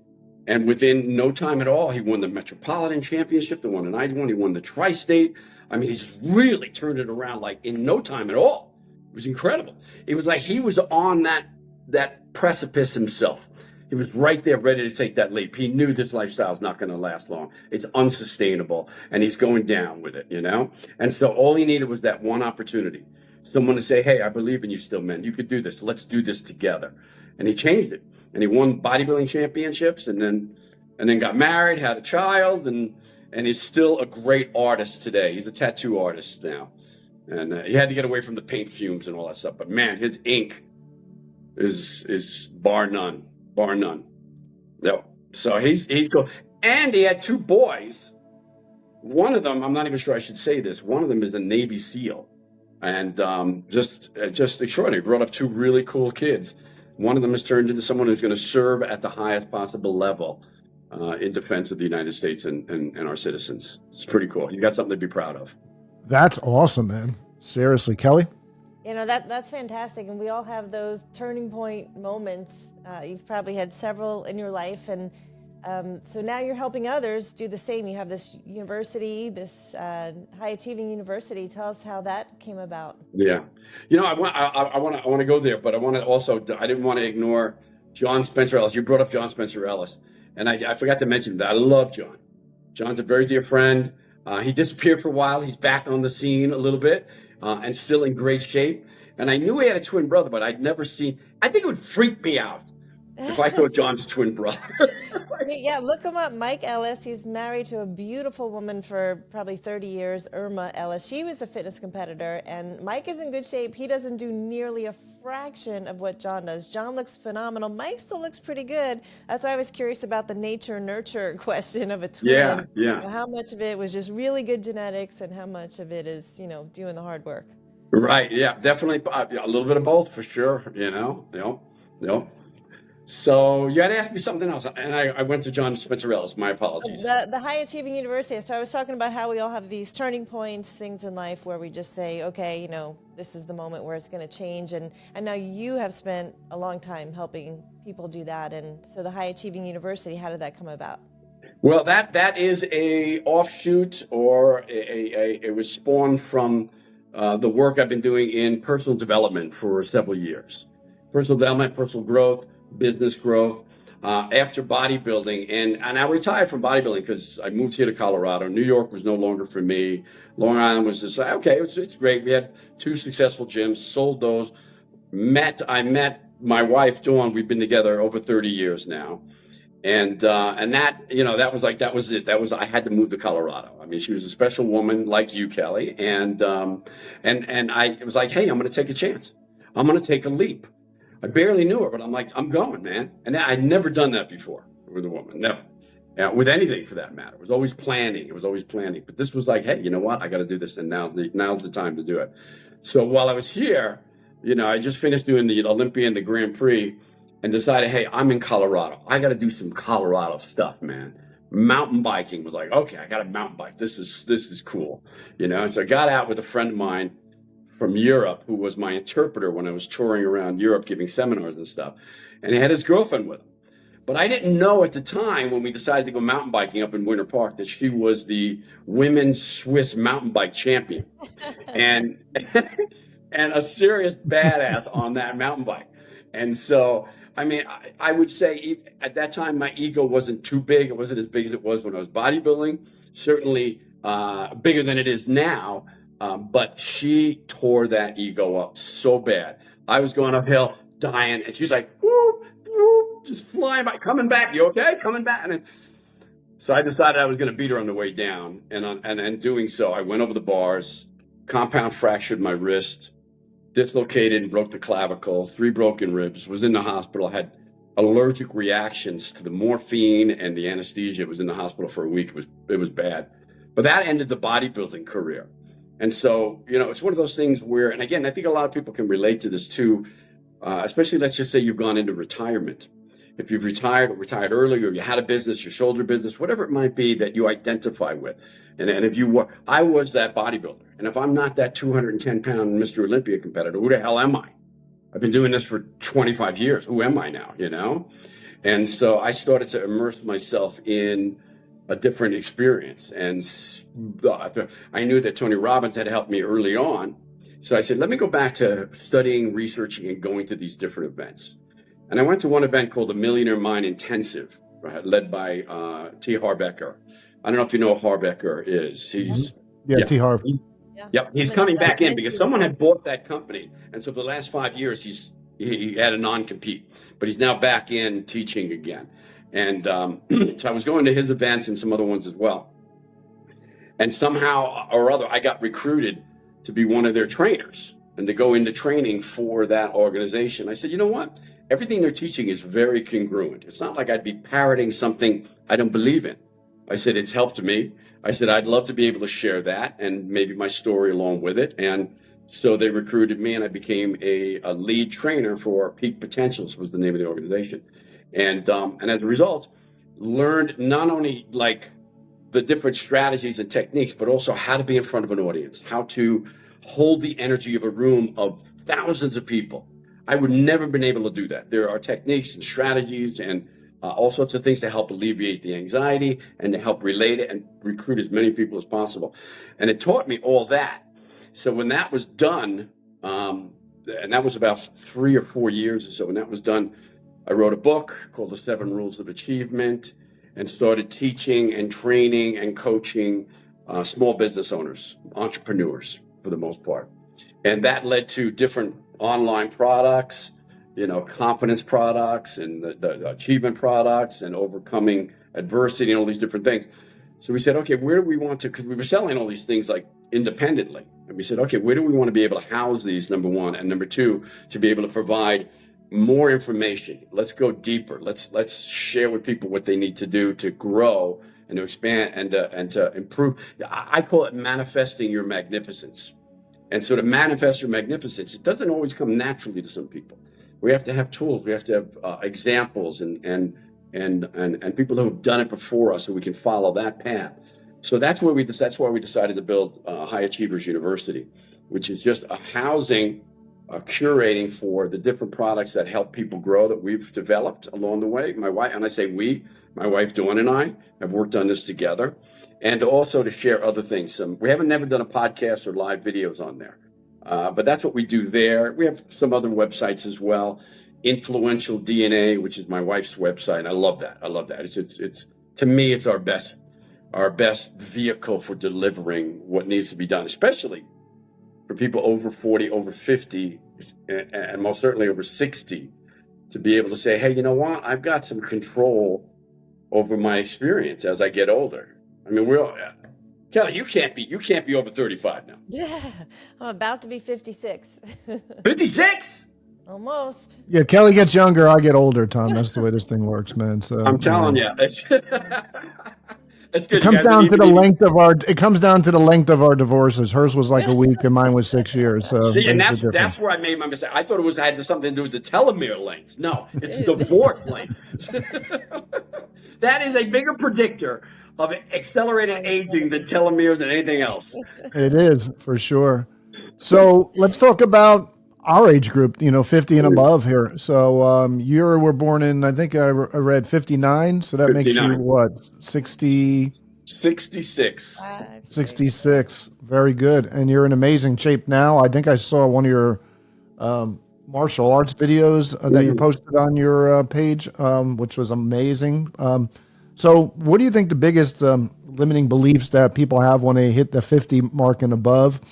And within no time at all, he won the Metropolitan Championship, the one that I won. He won the Tri-State. I mean, he's really turned it around like in no time at all. It was incredible. It was like he was on that precipice himself. He was right there ready to take that leap. He knew this lifestyle is not going to last long. It's unsustainable, and he's going down with it, And so all he needed was that one opportunity. Someone to say, hey, I believe in you still, man. You could do this. Let's do this together. And he changed it. And he won bodybuilding championships, and then got married, had a child, and he's still a great artist today. He's a tattoo artist now. And he had to get away from the paint fumes and all that stuff. But man, his ink is bar none. No. So he's cool. And he had 2 boys. One of them, I'm not even sure I should say this. One of them is a Navy SEAL. And just extraordinary. Brought up 2 really cool kids. One of them has turned into someone who's going to serve at the highest possible level in defense of the United States and our citizens. It's pretty cool. You got something to be proud of. That's awesome, man. Seriously, Kelly? You know, that's fantastic. And we all have those turning point moments. You've probably had several in your life. And so now you're helping others do the same. You have this university, this high achieving university. Tell us how that came about. Yeah. I want to go there, but I want to also, I didn't want to ignore John Spencer Ellis. You brought up John Spencer Ellis, and I forgot to mention that I love John. John's a very dear friend. He disappeared for a while. He's back on the scene a little bit, and still in great shape. And I knew he had a twin brother, but I'd never seen, I think it would freak me out if I saw John's twin brother. Yeah, look him up, Mike Ellis. He's married to a beautiful woman for probably 30 years, Irma Ellis. She was a fitness competitor, and Mike is in good shape. He doesn't do nearly a fraction of what John does. John looks phenomenal. Mike still looks pretty good. That's why I was curious about the nature-nurture question of a twin. Yeah. You know, how much of it was just really good genetics and how much of it is, doing the hard work. Right. Yeah, definitely. A little bit of both for sure. Yep. So you had to ask me something else, and I went to John Spencer Ellis. My apologies. The high achieving university. So I was talking about how we all have these turning points, things in life where we just say, okay, this is the moment where it's going to change. And now you have spent a long time helping people do that. And so the high achieving university, how did that come about? Well, that is a offshoot, or it was spawned from the work I've been doing in personal development for several years. Personal development, personal growth, business growth, after bodybuilding. And I retired from bodybuilding because I moved here to Colorado. New York was no longer for me. Long Island was just like, okay, it's great. We had 2 successful gyms, sold those. I met my wife, Dawn. We've been together over 30 years now. And that, that was it. I had to move to Colorado. I mean, she was a special woman like you, Kelly. And it was like, hey, I'm going to take a chance. I'm going to take a leap. I barely knew her, but I'm like, I'm going, man. And I'd never done that before with a woman, never. With anything for that matter. It was always planning. But this was like, hey, you know what? I got to do this, and now's the time to do it. So while I was here, I just finished doing the Olympia and the Grand Prix, and decided, hey, I'm in Colorado. I got to do some Colorado stuff, man. Mountain biking was like, okay, I got a mountain bike. This is cool, So I got out with a friend of mine from Europe, who was my interpreter when I was touring around Europe giving seminars and stuff. And he had his girlfriend with him. But I didn't know at the time, when we decided to go mountain biking up in Winter Park, that she was the women's Swiss mountain bike champion and a serious badass on that mountain bike. And so, I mean, I would say at that time, my ego wasn't too big. It wasn't as big as it was when I was bodybuilding, certainly bigger than it is now. But she tore that ego up so bad. I was going uphill, dying, and she's like, whoop, whoop, just flying by, coming back. You okay? Coming back. So I decided I was going to beat her on the way down. And doing so, I went over the bars, compound fractured my wrist, dislocated and broke the clavicle, 3 broken ribs, was in the hospital, had allergic reactions to the morphine and the anesthesia. Was in the hospital for a week. It was bad. But that ended the bodybuilding career. And so, it's one of those things where, and again, I think a lot of people can relate to this too, especially let's just say you've gone into retirement. If you've retired early, or you had a business, your shoulder business, whatever it might be that you identify with. And if you were, I was that bodybuilder. And if I'm not that 210-pound Mr. Olympia competitor, who the hell am I? I've been doing this for 25 years. Who am I now, And so I started to immerse myself in a different experience. And I knew that Tony Robbins had helped me early on. So I said, let me go back to studying, researching, and going to these different events. And I went to one event called the Millionaire Mind Intensive, led by T. Harbecker. I don't know if you know who Harbecker is. He's T. Harv. He's coming back in because someone had bought that company. And so for the last 5 years, he had a non-compete, but he's now back in teaching again. And so I was going to his events and some other ones as well. And somehow or other, I got recruited to be one of their trainers and to go into training for that organization. I said, you know what? Everything they're teaching is very congruent. It's not like I'd be parroting something I don't believe in. I said, it's helped me. I said, I'd love to be able to share that and maybe my story along with it. And so they recruited me, and I became a lead trainer for Peak Potentials, was the name of the organization. And as a result, learned not only like the different strategies and techniques, but also how to be in front of an audience, how to hold the energy of a room of thousands of people. I would never been able to do that. There are techniques and strategies and all sorts of things to help alleviate the anxiety and to help relate it and recruit as many people as possible. And it taught me all that. So when that was done, and that was about 3 or 4 years or so, when that was done, I wrote a book called The 7 Rules of Achievement and started teaching and training and coaching small business owners, entrepreneurs for the most part. And that led to different online products, confidence products and the achievement products and overcoming adversity and all these different things. So we said, okay, where do we want to, because we were selling all these things like independently. And we said, okay, where do we want to be able to house these, number one, and number two, to be able to provide more information. Let's go deeper. Let's share with people what they need to do to grow and to expand and to improve. I call it manifesting your magnificence. And so to manifest your magnificence, it doesn't always come naturally to some people. We have to have tools. We have to have examples and people who have done it before us, so we can follow that path. So that's why we decided to build High Achievers University, which is just a housing, curating for the different products that help people grow that we've developed along the way. My wife, and I say we, my wife Dawn and I have worked on this together, and also to share other things. We haven't never done a podcast or live videos on there, but that's what we do there. We have some other websites as well. Influential DNA, which is my wife's website. I love that. It's to me, it's our best vehicle for delivering what needs to be done, especially for people over 40, over 50, and most certainly over 60, to be able to say, hey, you know what? I've got some control over my experience as I get older. I mean, Kelly, you can't be over 35 now. Yeah, I'm about to be 56. 56? Almost. Yeah, Kelly gets younger, I get older, Tom. That's the way this thing works, man. So I'm telling you. It's good. It comes down to the length of our divorces. Hers was like a week, and mine was 6 years. So see, and that's where I made my mistake. I thought it had something to do with the telomere length. No, it's the divorce length. That is a bigger predictor of accelerated aging than telomeres and anything else. It is for sure. So let's talk about our age group, 50 and above here. So you were born in, I think I read 59. So that 59. Makes you what, 60? 66. 66. Very good. And you're in amazing shape now. I think I saw one of your martial arts videos that you posted on your page, which was amazing. So what do you think the biggest limiting beliefs that people have when they hit the 50 mark and above?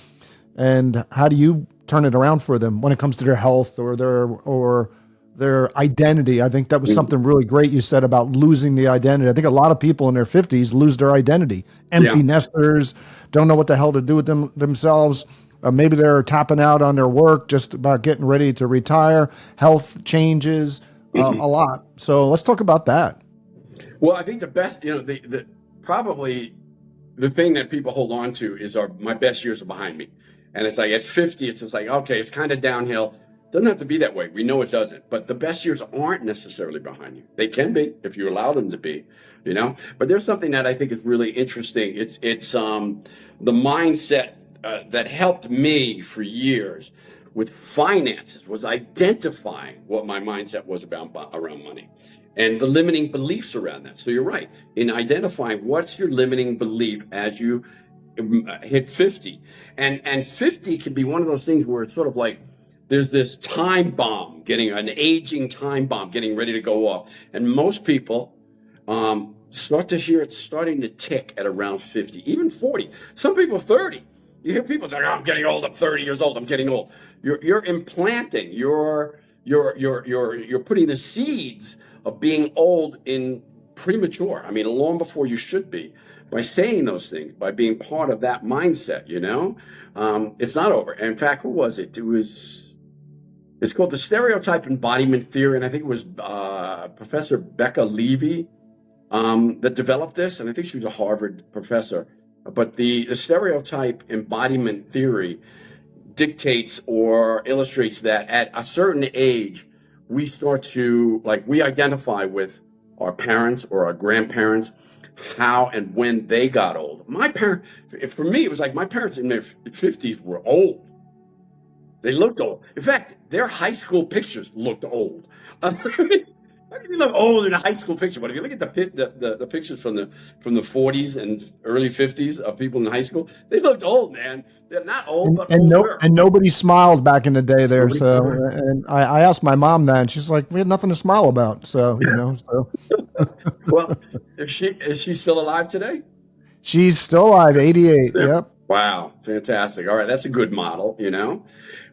And how do you turn it around for them when it comes to their health or their identity? I think that was something really great you said about losing the identity. I think a lot of people in their 50s lose their identity. Empty nesters, don't know what the hell to do with themselves. Maybe they're tapping out on their work, just about getting ready to retire. Health changes a lot. So let's talk about that. Well, I think the best, probably the thing that people hold on to is my best years are behind me. And it's like at 50, it's just like, okay, it's kind of downhill. Doesn't have to be that way. We know it doesn't. But the best years aren't necessarily behind you. They can be if you allow them to be, But there's something that I think is really interesting. It's the mindset that helped me for years with finances was identifying what my mindset was around money and the limiting beliefs around that. So you're right. In identifying what's your limiting belief as you hit 50. And 50 can be one of those things where it's sort of like there's this time bomb, an aging time bomb getting ready to go off. And most people start to hear it starting to tick at around 50, even 40. Some people 30. You hear people say, I'm getting old, I'm 30 years old, I'm getting old. You're implanting, you're putting the seeds of being old in premature. I mean, long before you should be. By saying those things, by being part of that mindset, it's not over. And in fact, who was it? It's called the stereotype embodiment theory. And I think it was Professor Becca Levy that developed this. And I think she was a Harvard professor. But the stereotype embodiment theory dictates or illustrates that at a certain age, we start to, we identify with our parents or our grandparents, how and when they got old. My parents, for me, it was like my parents in their 50s were old. They looked old. In fact, their high school pictures looked old. How can you look old in a high school picture? But if you look at the pictures from the 40s and early 50s of people in high school, they looked old, man. They're not old, but older. And nobody smiled back in the day there. Nobody So, smiled. and I asked my mom that, and she's like, we had nothing to smile about. So, so Well, is she still alive today? she's still alive, 88. Yep. Wow, fantastic. All right, that's a good model,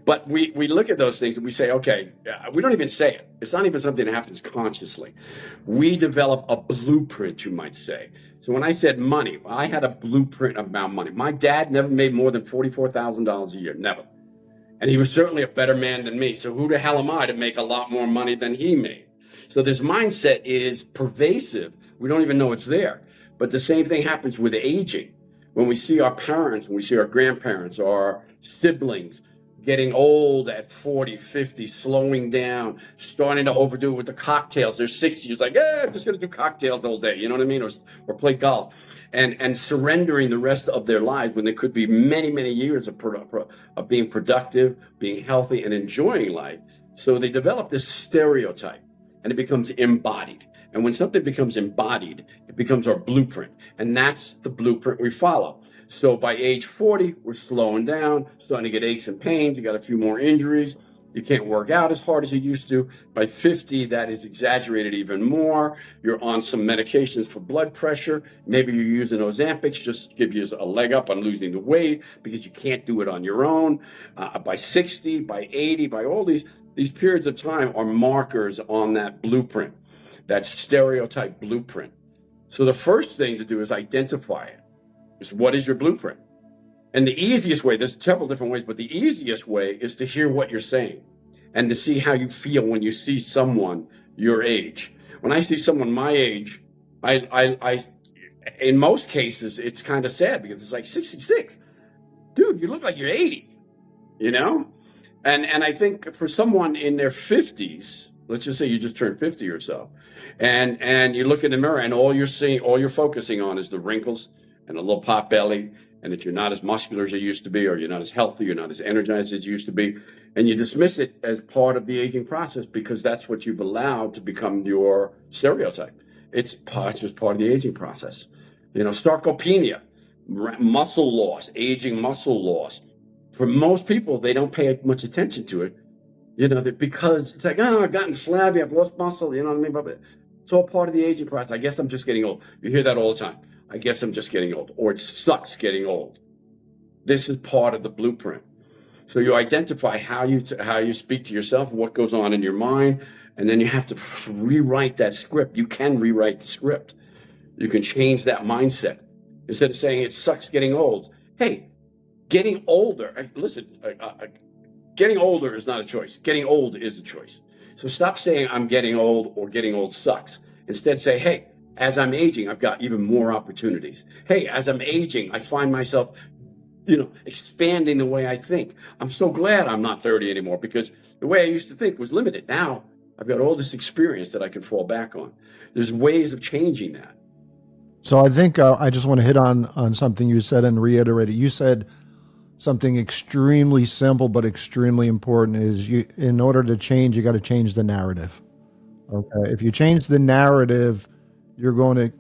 But we look at those things and we say, okay, we don't even say it. It's not even something that happens consciously. We develop a blueprint, you might say. So when I said money, I had a blueprint about money. My dad never made more than $44,000 a year, never. And he was certainly a better man than me. So who the hell am I to make a lot more money than he made? So this mindset is pervasive. We don't even know it's there. But the same thing happens with aging. When we see our parents, when we see our grandparents, our siblings getting old at 40, 50, slowing down, starting to overdo it with the cocktails. They're 60. It's like, I'm just going to do cocktails all day. You know what I mean? Or play golf and surrendering the rest of their lives when there could be many, many years of being productive, being healthy, and enjoying life. So they develop this stereotype and it becomes embodied. And when something becomes embodied, it becomes our blueprint. And that's the blueprint we follow. So by age 40, we're slowing down, starting to get aches and pains. You got a few more injuries. You can't work out as hard as you used to. By 50, that is exaggerated even more. You're on some medications for blood pressure. Maybe you're using Ozempics just to give you a leg up on losing the weight because you can't do it on your own. By 60, by 80, by all these periods of time are markers on that blueprint, that stereotype blueprint. So the first thing to do is identify it. Is what is your blueprint? And the easiest way, there's several different ways, but the easiest way is to hear what you're saying and to see how you feel when you see someone your age. When I see someone my age, I in most cases, it's kind of sad because it's like 66. Dude, you look like you're 80, And I think for someone in their 50s, let's just say you just turned 50 or so, and you look in the mirror and all you're focusing on is the wrinkles and a little pot belly, and that you're not as muscular as you used to be, or you're not as healthy, you're not as energized as you used to be, and you dismiss it as part of the aging process because that's what you've allowed to become your stereotype. It's just part of the aging process. Sarcopenia, muscle loss, aging muscle loss. For most people, they don't pay much attention to it, because it's like, I've gotten flabby, I've lost muscle, you know what I mean? But it's all part of the aging process. I guess I'm just getting old. You hear that all the time. I guess I'm just getting old, or it sucks getting old. This is part of the blueprint. So you identify how you speak to yourself, what goes on in your mind, and then you have to rewrite that script. You can rewrite the script. You can change that mindset. Instead of saying it sucks getting old, hey, getting older, listen, getting older is not a choice. Getting old is a choice. So stop saying I'm getting old or getting old sucks. Instead say, hey, as I'm aging, I've got even more opportunities. Hey, as I'm aging, I find myself, expanding the way I think. I'm so glad I'm not 30 anymore because the way I used to think was limited. Now I've got all this experience that I can fall back on. There's ways of changing that. So I think I just want to hit on something you said and reiterate it. You said something extremely simple but extremely important is in order to change, you got to change the narrative. Okay. If you change the narrative, you're going to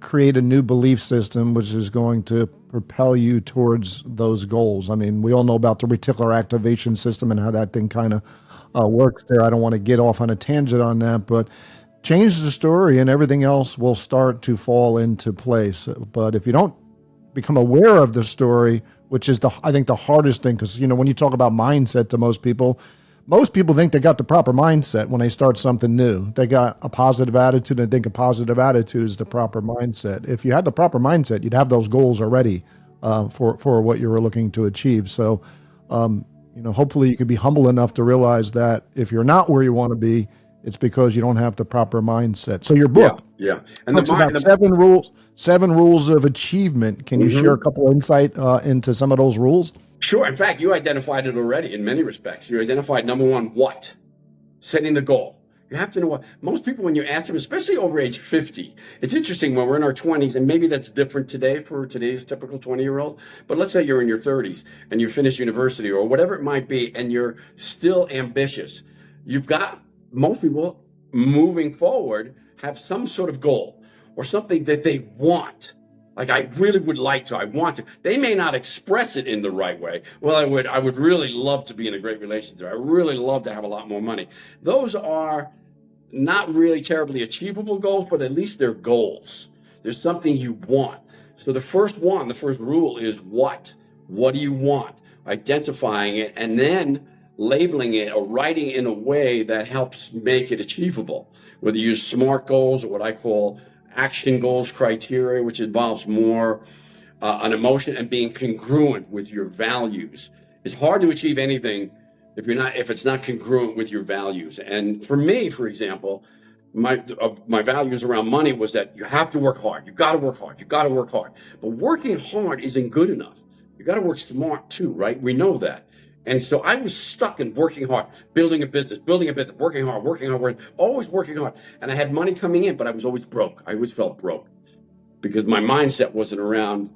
create a new belief system, which is going to propel you towards those goals. I mean, we all know about the reticular activation system and how that thing kind of works there. I don't want to get off on a tangent on that, but change the story and everything else will start to fall into place. But if you don't become aware of the story, which is I think the hardest thing, because, when you talk about mindset to most people think they got the proper mindset when they start something new. They got a positive attitude and think a positive attitude is the proper mindset. If you had the proper mindset, you'd have those goals already for what you were looking to achieve. So, hopefully you could be humble enough to realize that if you're not where you want to be, it's because you don't have the proper mindset. So your book, and talks about 7 rules of achievement. Can you share a couple of insight into some of those rules? Sure. In fact, you identified it already in many respects. You identified number one, what? Setting the goal. You have to know what most people, when you ask them, especially over age 50, it's interesting when we're in our 20s, and maybe that's different today for today's typical 20-year-old. But let's say you're in your 30s and you finish university or whatever it might be, and you're still ambitious. You've got most people moving forward have some sort of goal or something that they want. Like, I really would like to, I want to. They may not express it in the right way. Well, I would really love to be in a great relationship. I really love to have a lot more money. Those are not really terribly achievable goals, but at least they're goals. There's something you want. So the first rule is what? What do you want? Identifying it and then labeling it or writing it in a way that helps make it achievable. Whether you use SMART goals or what I call action goals criteria, which involves more an emotion and being congruent with your values. It's hard to achieve anything if it's not congruent with your values. And for me, for example, my values around money was that you have to work hard. You got to work hard. You got to work hard. But working hard isn't good enough. You got to work smart too, right? We know that. And so I was stuck in working hard, building a business, working hard, always working hard. And I had money coming in, but I was always broke. I always felt broke because my mindset wasn't around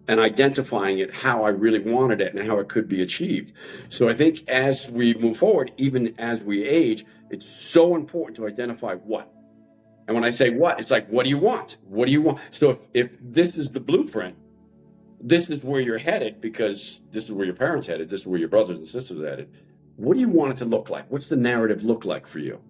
and identifying it how I really wanted it and how it could be achieved. So I think as we move forward, even as we age, it's so important to identify what. And when I say what, it's like, what do you want? What do you want? So if this is the blueprint, this is where you're headed because this is where your parents headed. This is where your brothers and sisters are headed. What do you want it to look like? What's the narrative look like for you?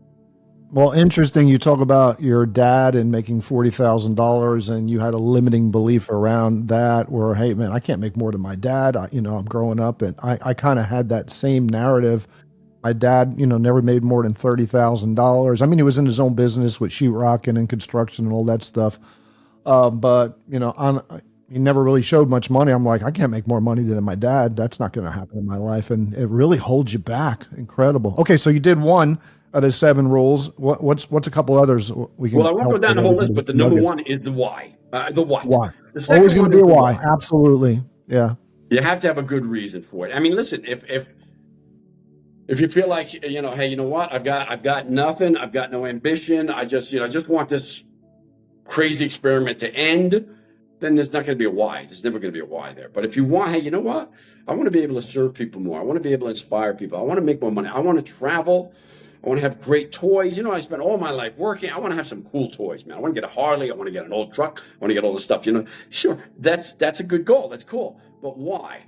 Well, interesting. You talk about your dad and making $40,000 and you had a limiting belief around that where, hey, man, I can't make more than my dad. I'm growing up and I kind of had that same narrative. My dad, never made more than $30,000. I mean, he was in his own business with sheetrocking and construction and all that stuff. But he never really showed much money. I'm like, I can't make more money than my dad. That's not going to happen in my life. And it really holds you back. Incredible. Okay. So you did one out of 7 rules. What's a couple others we can? Well, I won't go down the whole list, but the number one is the why. The what. Why? The Always going to be a why. Absolutely. Yeah. You have to have a good reason for it. I mean, listen, if you feel like, hey, you know what? I've got nothing. I've got no ambition. I just want this crazy experiment to end. Then there's not going to be a why. There's never going to be a why there. But if you want, hey, you know what? I want to be able to serve people more. I want to be able to inspire people. I want to make more money. I want to travel. I want to have great toys. I spent all my life working. I want to have some cool toys, man. I want to get a Harley. I want to get an old truck. I want to get all this stuff. Sure, that's a good goal. That's cool. But why?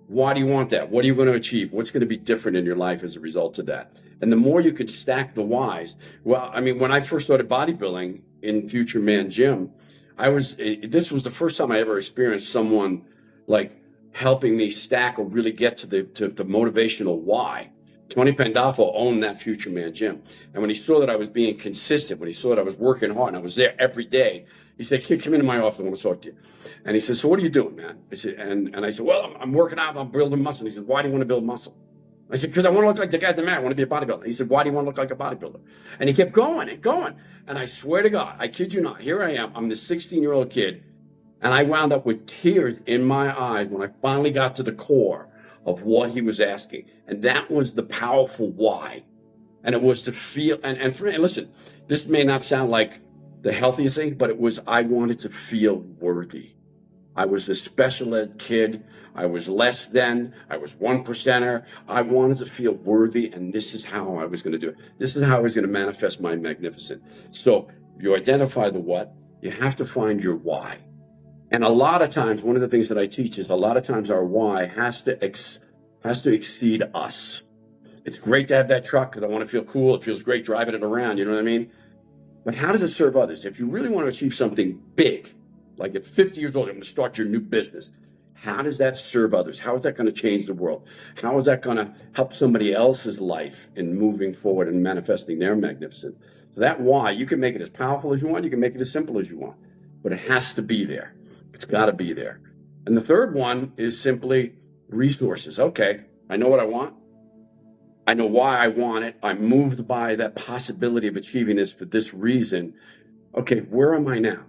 Why do you want that? What are you going to achieve? What's going to be different in your life as a result of that? And the more you could stack the whys. Well, I mean, when I first started bodybuilding in Future Man Gym, this was the first time I ever experienced someone like helping me stack or really get to the motivational why. Tony Pandolfo owned that Future Man Gym. And when he saw that I was being consistent, when he saw that I was working hard and I was there every day, he said, "Kid, come into my office. I want to talk to you." And he said, "So what are you doing, man?" I said, and I said, "Well, I'm working out. I'm building muscle." And he said, "Why do you want to build muscle?" I said, "Because I want to look like the guy at the man. I want to be a bodybuilder." He said, "Why do you want to look like a bodybuilder?" And he kept going and going. And I swear to God, I kid you not, here I am. I'm this 16-year-old kid. And I wound up with tears in my eyes when I finally got to the core of what he was asking. And that was the powerful why. And it was to feel, and for me, listen, this may not sound like the healthiest thing, but I wanted to feel worthy. I was a special ed kid. I was less than. I was 1%er. I wanted to feel worthy, and this is how I was going to do it. This is how I was going to manifest my magnificent. So you identify the what. You have to find your why. And a lot of times, one of the things that I teach is a lot of times our why has to exceed us. It's great to have that truck because I want to feel cool. It feels great driving it around. You know what I mean? But how does it serve others? If you really want to achieve something big, like at 50 years old, I'm going to start your new business. How does that serve others? How is that going to change the world? How is that going to help somebody else's life in moving forward and manifesting their magnificence? So that why, you can make it as powerful as you want. You can make it as simple as you want. But it has to be there. It's got to be there. And the third one is simply resources. Okay, I know what I want. I know why I want it. I'm moved by that possibility of achieving this for this reason. Okay, where am I now?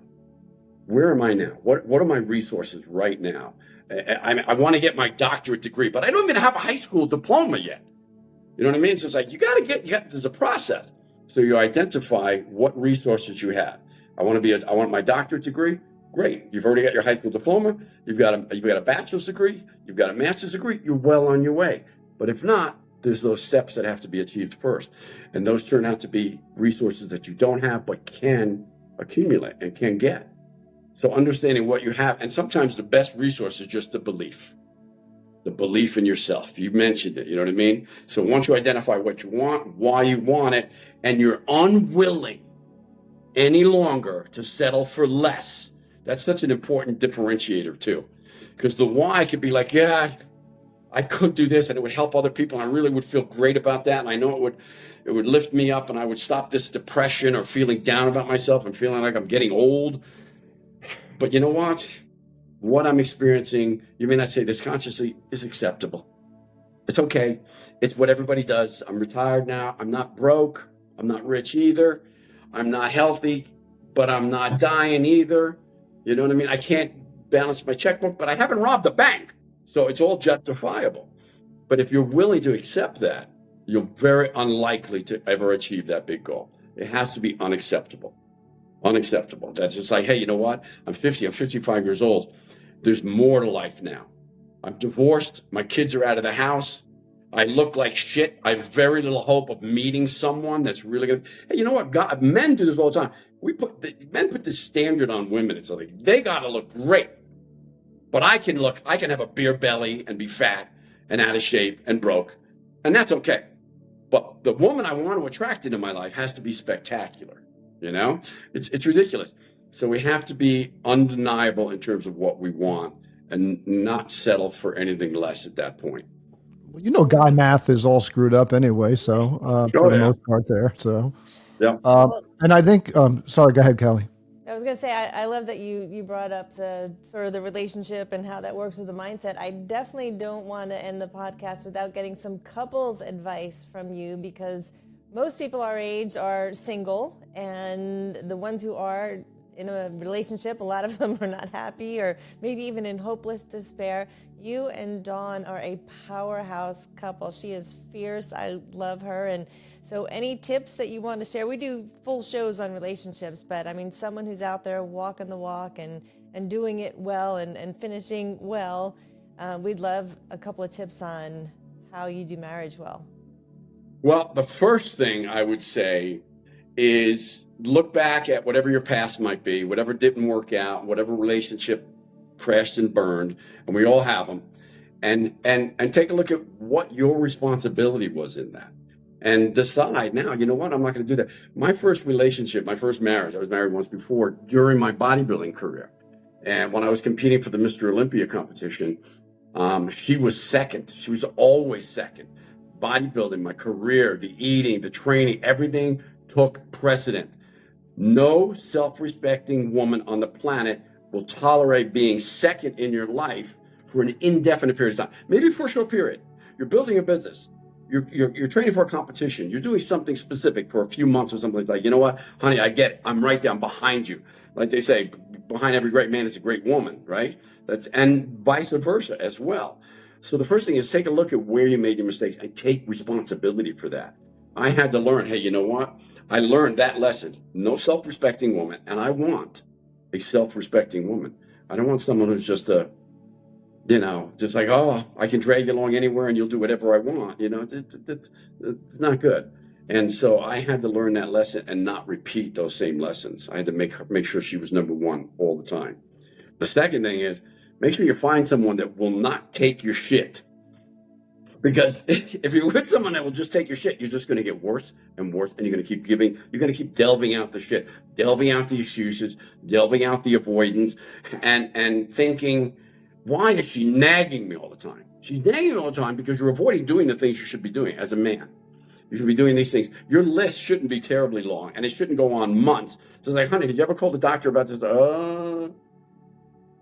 Where am I now? What are my resources right now? I want to get my doctorate degree, but I don't even have a high school diploma yet. You know what I mean? So it's like, there's a process. So you identify what resources you have. I want my doctorate degree. Great. You've already got your high school diploma. You've got a bachelor's degree. You've got a master's degree. You're well on your way. But if not, there's those steps that have to be achieved first. And those turn out to be resources that you don't have, but can accumulate and can get. So understanding what you have, and sometimes the best resource is just the belief in yourself. You mentioned it, you know what I mean? So once you identify what you want, why you want it, and you're unwilling any longer to settle for less, that's such an important differentiator too. Because the why could be like, yeah, I could do this and it would help other people and I really would feel great about that. And I know it would lift me up and I would stop this depression or feeling down about myself and feeling like I'm getting old. But you know what? What I'm experiencing, you may not say this consciously, is acceptable. It's okay. It's what everybody does. I'm retired now. I'm not broke. I'm not rich either. I'm not healthy, but I'm not dying either. You know what I mean? I can't balance my checkbook, but I haven't robbed a bank. So it's all justifiable. But if you're willing to accept that, you're very unlikely to ever achieve that big goal. It has to be unacceptable. Unacceptable. That's just like, hey, you know what? I'm 50, I'm 55 years old. There's more to life now. I'm divorced. My kids are out of the house. I look like shit. I have very little hope of meeting someone that's really going to, hey, you know what? God, men do this all the time. Men put this standard on women. It's like, they got to look great. But I can have a beer belly and be fat and out of shape and broke. And that's okay. But the woman I want to attract into my life has to be spectacular. You know, it's ridiculous. So we have to be undeniable in terms of what we want and not settle for anything less at that point. Well, you know, guy math is all screwed up anyway. So for the most part there. So, yeah. And I think, sorry, go ahead, Kelly. I was going to say, I love that you brought up the sort of the relationship and how that works with the mindset. I definitely don't want to end the podcast without getting some couples advice from you, because most people our age are single, and the ones who are in a relationship, a lot of them are not happy or maybe even in hopeless despair. You and Dawn are a powerhouse couple. She is fierce. I love her. And so any tips that you want to share? We do full shows on relationships, but I mean, someone who's out there walking the walk and doing it well and finishing well, we'd love a couple of tips on how you do marriage well. Well, the first thing I would say is look back at whatever your past might be, whatever didn't work out, whatever relationship crashed and burned, and we all have them, and take a look at what your responsibility was in that, and decide now, you know what, I'm not going to do that. My first relationship, my first marriage, I was married once before during my bodybuilding career, and when I was competing for the Mr. Olympia competition, she was second. She was always second. Bodybuilding, my career, the eating, the training, everything took precedent. No self-respecting woman on the planet will tolerate being second in your life for an indefinite period of time. Maybe for a short period. You're building a business. You're training for a competition. You're doing something specific for a few months or something like, you know what, honey, I get it. I'm right there. I'm behind you. Like they say, behind every great man is a great woman, right? And vice versa as well. So the first thing is take a look at where you made your mistakes and take responsibility for that. I had to learn, hey, you know what? I learned that lesson. No self-respecting woman. And I want a self-respecting woman. I don't want someone who's just just like, oh, I can drag you along anywhere and you'll do whatever I want. You know, it's not good. And so I had to learn that lesson and not repeat those same lessons. I had to make sure she was number one all the time. The second thing is, make sure you find someone that will not take your shit. Because if you're with someone that will just take your shit, you're just going to get worse and worse. And you're going to keep delving out the shit, delving out the excuses, delving out the avoidance, and thinking, why is she nagging me all the time? She's nagging me all the time because you're avoiding doing the things you should be doing as a man. You should be doing these things. Your list shouldn't be terribly long, and it shouldn't go on months. So it's like, honey, did you ever call the doctor about this? I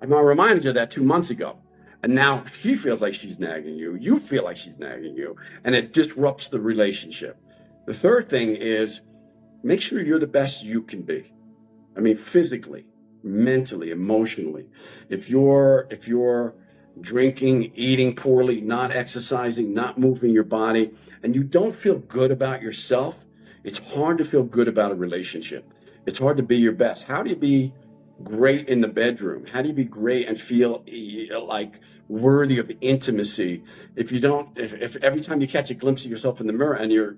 reminded you of that 2 months ago. And now she feels like she's nagging you. You feel like she's nagging you. And it disrupts the relationship. The third thing is make sure you're the best you can be. I mean, physically, mentally, emotionally. If you're drinking, eating poorly, not exercising, not moving your body, and you don't feel good about yourself, It's hard to feel good about a relationship. It's hard to be your best. How do you be great in the bedroom? How do you be great and feel like worthy of intimacy if you don't, if every time you catch a glimpse of yourself in the mirror and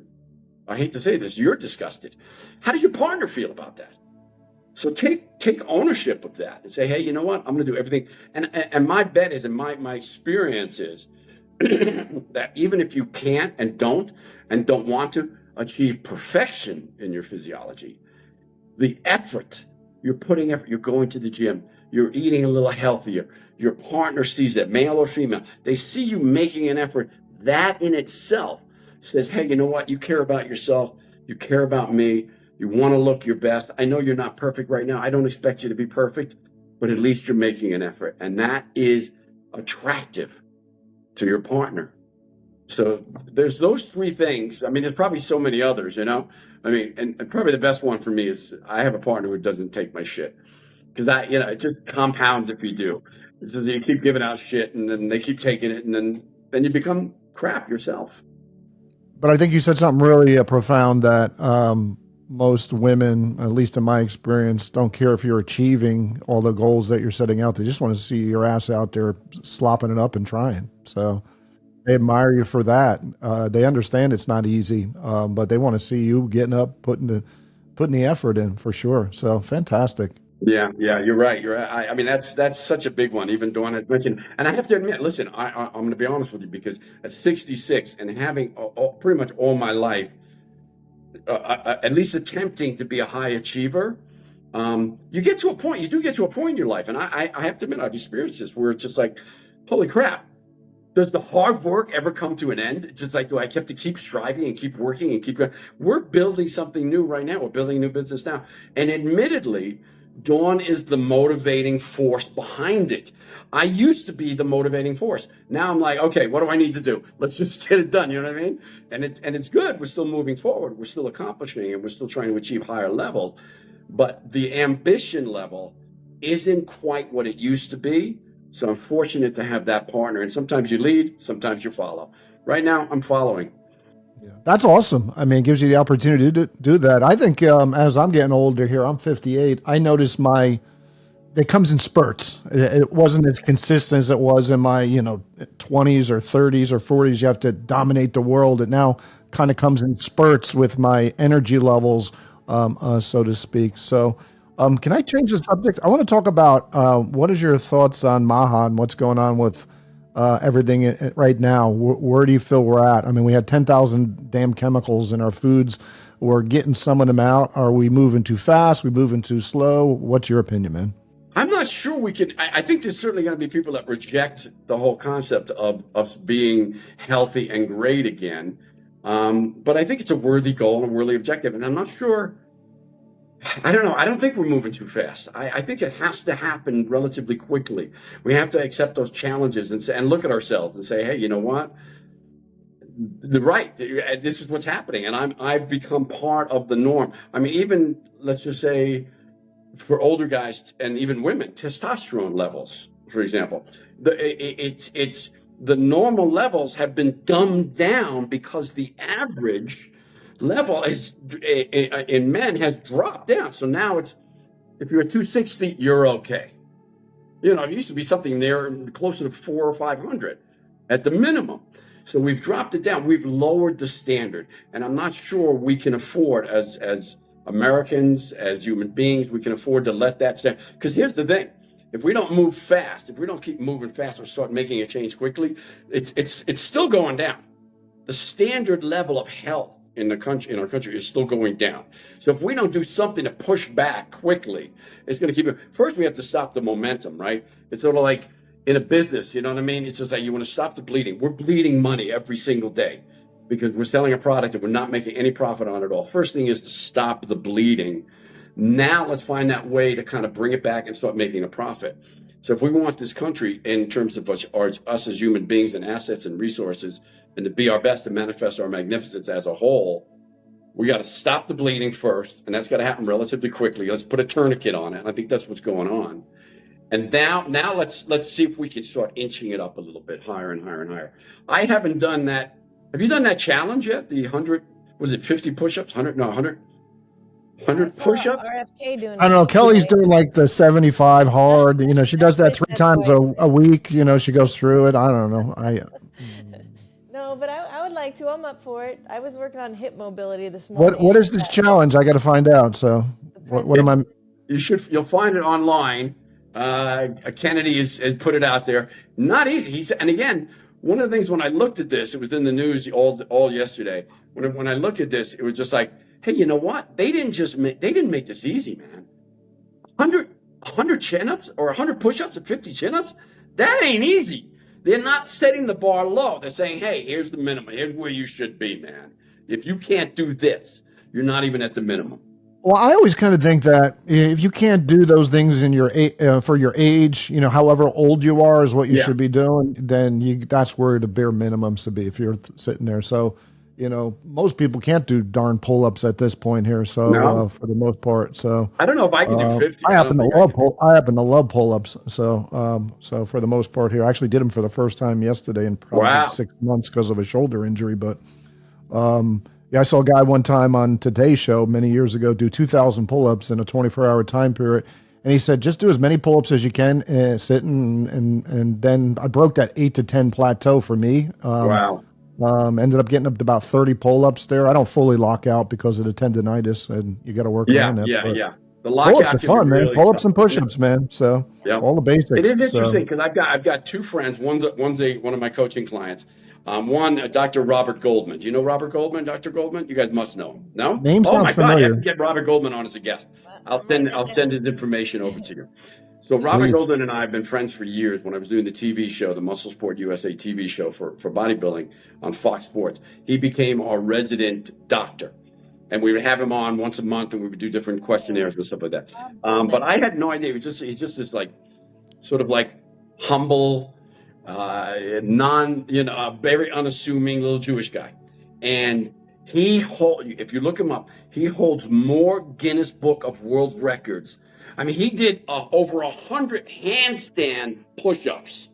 I hate to say this, you're disgusted. How does your partner feel about that? So take ownership of that and say, hey, you know what? I'm going to do everything. And my bet is, and my experience is that even if you can't and don't want to achieve perfection in your physiology, the effort, you're putting effort, you're going to the gym, you're eating a little healthier, your partner sees that, male or female, they see you making an effort. That in itself says, hey, you know what? You care about yourself. You care about me. You want to look your best. I know you're not perfect right now. I don't expect you to be perfect, but at least you're making an effort. And that is attractive to your partner. So there's those three things. I mean, there's probably so many others, you know? I mean, and probably the best one for me is I have a partner who doesn't take my shit. Because it just compounds if you do. So you keep giving out shit and then they keep taking it and then you become crap yourself. But I think you said something really profound that most women, at least in my experience, don't care if you're achieving all the goals that you're setting out. They just want to see your ass out there slopping it up and trying. So they admire you for that. They understand it's not easy, but they want to see you getting up, putting the effort in for sure. So fantastic. Yeah, you're right. I mean, that's such a big one. Even Dawn had mentioned, and I have to admit, listen, I'm going to be honest with you, because at 66 and having pretty much all my life, at least attempting to be a high achiever, you do get to a point in your life, and I have to admit, I've experienced this where it's just like, holy crap. Does the hard work ever come to an end? It's just like, do I have to keep striving and keep working and keep going? We're building something new right now. We're building a new business now. And admittedly, Dawn is the motivating force behind it. I used to be the motivating force. Now I'm like, okay, what do I need to do? Let's just get it done. You know what I mean? And it's good. We're still moving forward. We're still accomplishing and we're still trying to achieve higher levels. But the ambition level isn't quite what it used to be. So I'm fortunate to have that partner. And sometimes you lead, sometimes you follow. Right now, I'm following. Yeah, that's awesome. I mean, it gives you the opportunity to do that. I think as I'm getting older here, I'm 58, I notice it comes in spurts. It wasn't as consistent as it was in my 20s or 30s or 40s. You have to dominate the world. It now kind of comes in spurts with my energy levels, so to speak. So can I change the subject? I want to talk about what is your thoughts on Mahan? What's going on with everything right now? Where do you feel we're at? I mean, we had 10,000 damn chemicals in our foods. We're getting some of them out. Are we moving too fast? We moving too slow? What's your opinion, man? I'm not sure we can. I think there's certainly going to be people that reject the whole concept of being healthy and great again. But I think it's a worthy goal and a worthy objective. And I'm not sure. I don't know. I don't think we're moving too fast. I think it has to happen relatively quickly. We have to accept those challenges and look at ourselves and say, hey, you know what? This is what's happening. And I've become part of the norm. I mean, even let's just say for older guys and even women, testosterone levels, for example, it's the normal levels have been dumbed down because the average level in men has dropped down. So now it's, if you're at 260, you're okay. It used to be something there closer to 400 or 500 at the minimum. So we've dropped it down. We've lowered the standard. And I'm not sure we can afford as Americans, as human beings, we can afford to let that stand. Because here's the thing. If we don't move fast, if we don't keep moving fast or start making a change quickly, it's still going down. The standard level of health in our country is still going down. So if we don't do something to push back quickly, it's going to keep it. First, we have to stop the momentum, right? It's sort of like in a business, you know what I mean? It's just like you want to stop the bleeding. We're bleeding money every single day because we're selling a product that we're not making any profit on at all. First thing is to stop the bleeding. Now let's find that way to kind of bring it back and start making a profit. So if we want this country in terms of us as human beings and assets and resources, and to be our best and manifest our magnificence as a whole, we got to stop the bleeding first, and that's got to happen relatively quickly. Let's put a tourniquet on it, and I think that's what's going on. And now let's see if we can start inching it up a little bit higher and higher and higher. I haven't done that. Have you done that challenge yet? The 100 was it 50 push-ups? 100? No, 100. I 100 saw push-ups. RFK doing I don't it know. Kelly's yesterday. doing like the 75 hard. You know, she does that Push 3 that times boy. a week. You know, she goes through it. I don't know. No, but I would like to. I'm up for it. I was working on hip mobility this What morning. is this challenge? I got to find out. So The what am I? president. You'll find it online. Kennedy has put it out there. Not easy. And again, one of the things when I looked at this, it was in the news all yesterday. When I look at this, it was just like, hey, you know what? They didn't make this easy, man. 100 chin-ups or 100 push-ups and 50 chin-ups? That ain't easy. They're not setting the bar low. They're saying, hey, here's the minimum. Here's where you should be, man. If you can't do this, you're not even at the minimum. Well, I always kind of think that if you can't do those things in your for your age, you know, however old you are is what you should be doing, then that's where the bare minimums to be if you're sitting there. So, you know, most people can't do darn pull-ups at this point here. So No. for the most part, so I don't know if I can do 50. I happen to love pull-ups. So so for the most part here, I actually did them for the first time yesterday in probably 6 months because of a shoulder injury. But yeah, I saw a guy one time on Today's Show many years ago do 2,000 pull-ups in a 24-hour time period. And he said, just do as many pull-ups as you can, sitting. And then I broke that 8 to 10 plateau for me. Wow. Ended up getting up to about 30 pull-ups there. I don't fully lock out because of the tendonitis, and you got to work around that. Yeah. The Pull-ups are fun, man. Really Pull-ups tough. and push-ups, man. So all the basics. It is interesting because I've got 2 friends. One's one of my coaching clients. One, Dr. Robert Goldman. Do you know Robert Goldman, Dr. Goldman? You guys must know him. No? Name Oh sounds my God, familiar. you have to get Robert Goldman on as a guest. I'll send his information over to you. So Robert Please. Goldman and I have been friends for years. When I was doing the TV show, the Muscle Sport USA TV show for bodybuilding on Fox Sports, he became our resident doctor. And we would have him on once a month, and we would do different questionnaires and stuff like that. But I had no idea. He's just this like sort of like humble, very unassuming little Jewish guy. And if you look him up, he holds more Guinness Book of World Records. I mean, he did over 100 handstand push-ups.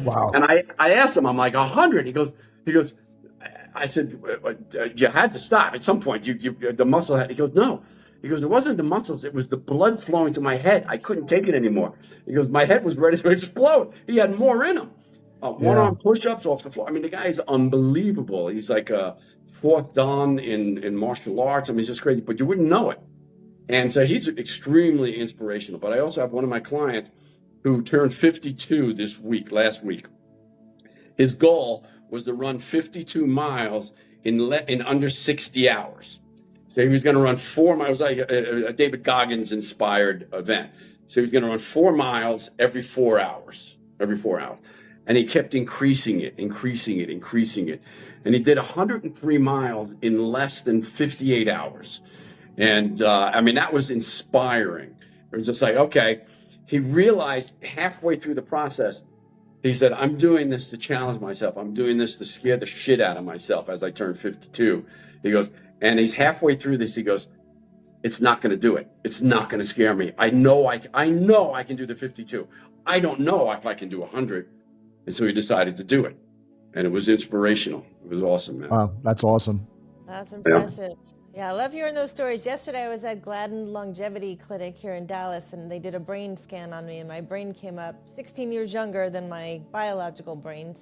Wow. And I asked him, I'm like, 100? He goes, I said, you had to stop at some point. The muscle he goes, no. He goes, it wasn't the muscles. It was the blood flowing to my head. I couldn't take it anymore. He goes, my head was ready to explode. He had more in him. One-arm push-ups off the floor. I mean, the guy is unbelievable. He's like a 4th Dan in martial arts. I mean, it's just crazy, but you wouldn't know it. And so he's extremely inspirational. But I also have one of my clients who turned 52 last week. His goal was to run 52 miles in under 60 hours. So he was going to run 4 miles, like a David Goggins inspired event. So he was going to run 4 miles every 4 hours. And he kept increasing it. And he did 103 miles in less than 58 hours. And I mean, that was inspiring. It was just like, okay, he realized halfway through the process, he said, I'm doing this to challenge myself. I'm doing this to scare the shit out of myself as I turn 52. He goes, and he's halfway through this. He goes, it's not going to do it. It's not going to scare me. I know I can do the 52. I don't know if I can do 100. And so he decided to do it. And it was inspirational. It was awesome, man. Wow, that's awesome. That's impressive. Yeah, I love hearing those stories. Yesterday, I was at Gladden Longevity Clinic here in Dallas, and they did a brain scan on me, and my brain came up 16 years younger than my biological brain.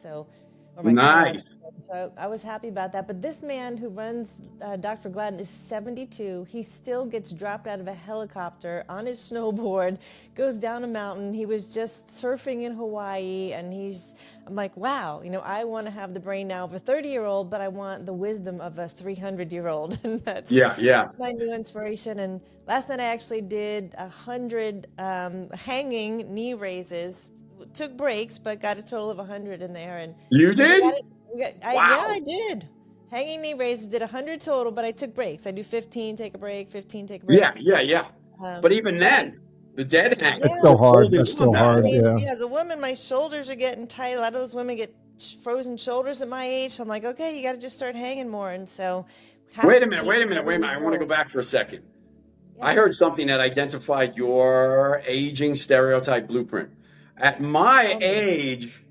Nice. So I was happy about that. But this man who runs Dr. Gladden is 72. He still gets dropped out of a helicopter on his snowboard, goes down a mountain. He was just surfing in Hawaii, and I'm like, wow, I want to have the brain now of a 30-year-old, but I want the wisdom of a 300-year-old. And that's my new inspiration. And last night I actually did 100 hanging knee raises. Took breaks, but got a total of 100 in there. And you did? Wow. Yeah, I did. Hanging knee raises, did 100 total, but I took breaks. I do 15, take a break, 15, take a break. Yeah. But even then, the dead hang. That's still hard. That's still hard. Yeah. As a woman, my shoulders are getting tight. A lot of those women get frozen shoulders at my age. So I'm like, okay, you got to just start hanging more. And so. Wait a minute. I want to go back for a second. Yeah. I heard something that identified your aging stereotype blueprint. At my age,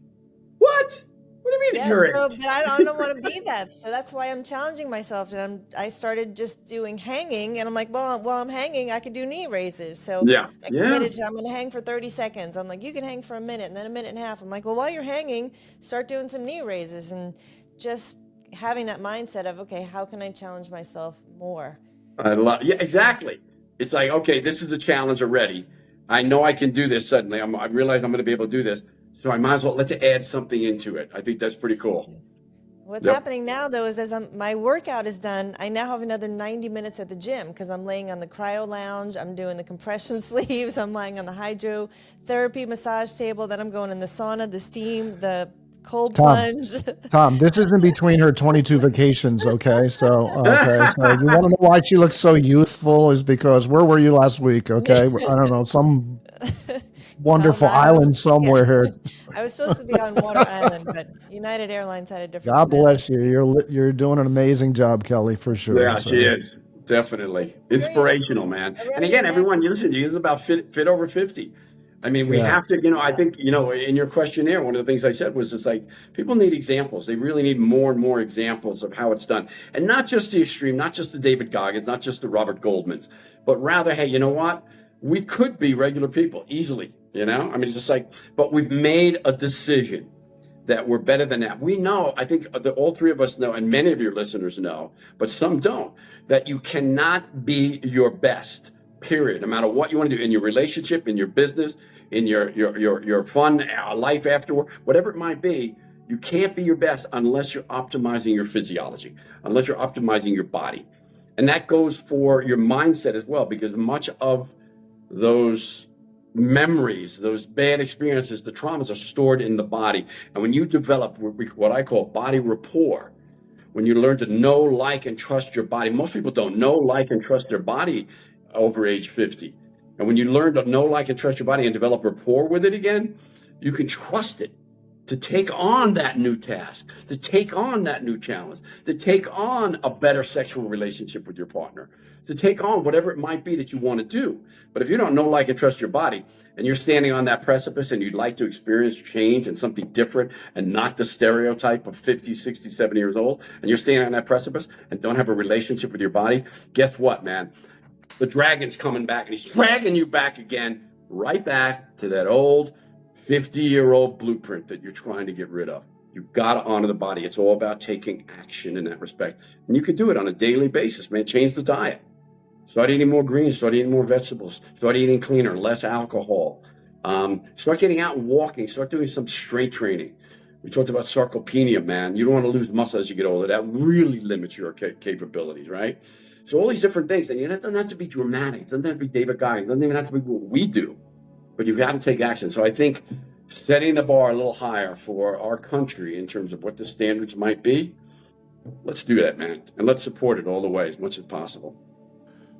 what? What do you mean at Yeah, your so, age? but I don't want to be that. So that's why I'm challenging myself. And I started just doing hanging. And I'm like, well, while I'm hanging, I could do knee raises. So Yeah. I Yeah. committed to, I'm going to hang for 30 seconds. I'm like, you can hang for a minute and then a minute and a half. I'm like, well, while you're hanging, start doing some knee raises and just having that mindset of, okay, how can I challenge myself more? I love, yeah, exactly. It's like, okay, this is a challenge already. I know I can do this suddenly. I realize I'm going to be able to do this. So I might as well, let's add something into it. I think that's pretty cool. What's Yep. happening now, though, is as my workout is done, I now have another 90 minutes at the gym because I'm laying on the cryo lounge, I'm doing the compression sleeves, I'm lying on the hydrotherapy massage table, then I'm going in the sauna, the steam, the cold plunge. Tom, this is in between her 22 vacations, okay? So you want to know why she looks so youthful is because where were you last week, okay? I don't know, some wonderful island somewhere here. I was supposed to be on Water Island, but United Airlines had a different God plan. bless you. You're doing an amazing job, Kelly, for sure. Yeah, So, she is. Definitely. Inspirational, man. I really And again, am. everyone, you listen to you, it's about fit over 50. I mean, we Yeah. have to, I think, in your questionnaire, one of the things I said was it's like people need examples. They really need more and more examples of how it's done. And not just the extreme, not just the David Goggins, not just the Robert Goldmans, but rather, hey, you know what? We could be regular people easily, I mean, it's just like, but we've made a decision that we're better than that. We know, I think that all three of us know, and many of your listeners know, but some don't, that you cannot be your best, period. No matter what you want to do in your relationship, in your business, in your fun life afterward, whatever it might be, you can't be your best unless you're optimizing your physiology, unless you're optimizing your body. And that goes for your mindset as well, because much of those memories, those bad experiences, the traumas are stored in the body. And when you develop what I call body rapport, when you learn to know, like, and trust your body, most people don't know, like, and trust their body over age 50. And when you learn to know, like, and trust your body and develop rapport with it again, you can trust it to take on that new task, to take on that new challenge, to take on a better sexual relationship with your partner, to take on whatever it might be that you want to do. But if you don't know, like, and trust your body, and you're standing on that precipice and you'd like to experience change and something different and not the stereotype of 50, 60, 70 years old, and you're standing on that precipice and don't have a relationship with your body, guess what, man? The dragon's coming back and he's dragging you back again, right back to that old 50-year-old blueprint that you're trying to get rid of. You've got to honor the body. It's all about taking action in that respect. And you can do it on a daily basis, man. Change the diet. Start eating more greens. Start eating more vegetables. Start eating cleaner, less alcohol. Start getting out and walking. Start doing some strength training. We talked about sarcopenia, man. You don't want to lose muscle as you get older. That really limits your capabilities, right? So all these different things. And it doesn't have to be dramatic. It doesn't have to be David Goggins. It doesn't even have to be what we do. But you've got to take action. So I think setting the bar a little higher for our country in terms of what the standards might be, let's do that, man. And let's support it all the way as much as possible.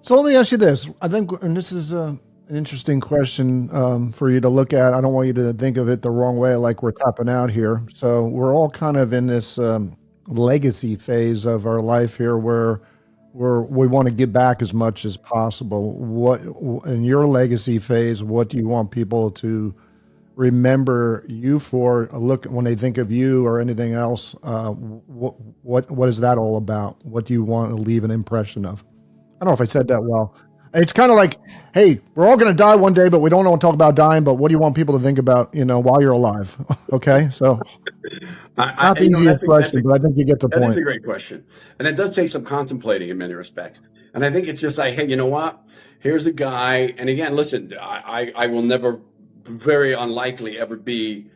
So let me ask you this. I think, and this is an interesting question for you to look at. I don't want you to think of it the wrong way, like we're tapping out here. So we're all kind of in this legacy phase of our life here where we want to give back as much as possible. What in your legacy phase, what do you want people to remember you for? Look, when they think of you or anything else, what is that all about? What do you want to leave an impression of? I don't know if I said that well. It's kind of like, hey, we're all going to die one day, but we don't want to talk about dying. But what do you want people to think about, while you're alive? Okay, so not the easiest question, but I think you get the point. That is a great question, and it does take some contemplating in many respects. And I think it's just like, hey, you know what? Here's a guy, and again, listen, I will never, very unlikely, ever be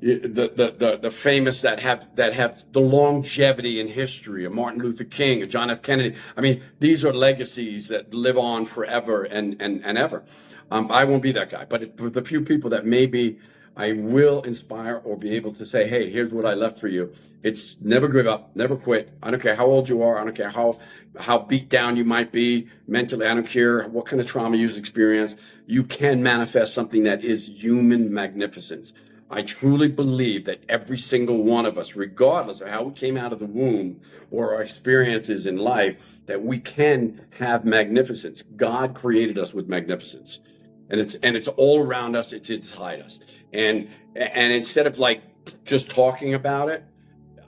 the famous that have the longevity in history, a Martin Luther King, a John F. Kennedy. I mean, these are legacies that live on forever and ever. I won't be that guy, but for the few people that maybe I will inspire or be able to say, hey, here's what I left for you. It's never give up, never quit. I don't care how old you are. I don't care how beat down you might be mentally. I don't care what kind of trauma you've experienced. You can manifest something that is human magnificence. I truly believe that every single one of us, regardless of how we came out of the womb or our experiences in life, that we can have magnificence. God created us with magnificence. And it's all around us. It's inside us. And instead of like just talking about it.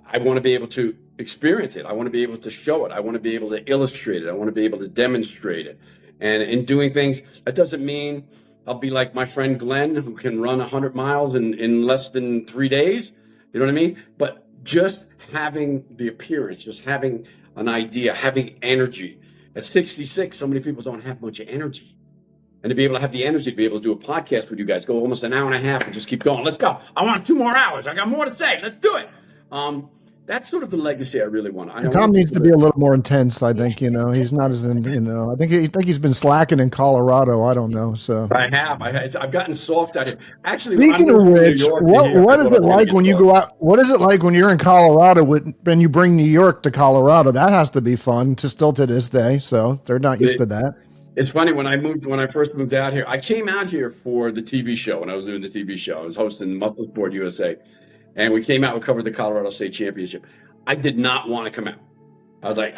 I want to be able to experience it. I want to be able to show it. I want to be able to illustrate it. I want to be able to demonstrate it. And in doing things, that doesn't mean I'll be like my friend Glenn, who can run 100 miles in less than 3 days. You know what I mean? But just having the appearance, just having an idea, having energy. At 66, so many people don't have much energy. And to be able to have the energy to be able to do a podcast with you guys, go almost an hour and a half and just keep going. Let's go. I want 2 more hours. I got more to say. Let's do it. That's sort of the legacy I really want. Tom needs to be a little more intense. I think, he's not as in, I think he's been slacking in Colorado. I don't know. So I have. I've gotten soft at it. Actually, speaking of which, what is it like when you go out? What is it like when you're in Colorado when you bring New York to Colorado? That has to be fun still to this day. So they're not used to that. It's funny, when I first moved out here, I came out here for the TV show. When I was doing the TV show, I was hosting Muscle Sport USA. And we came out, we covered the Colorado State Championship. I did not want to come out. I was like,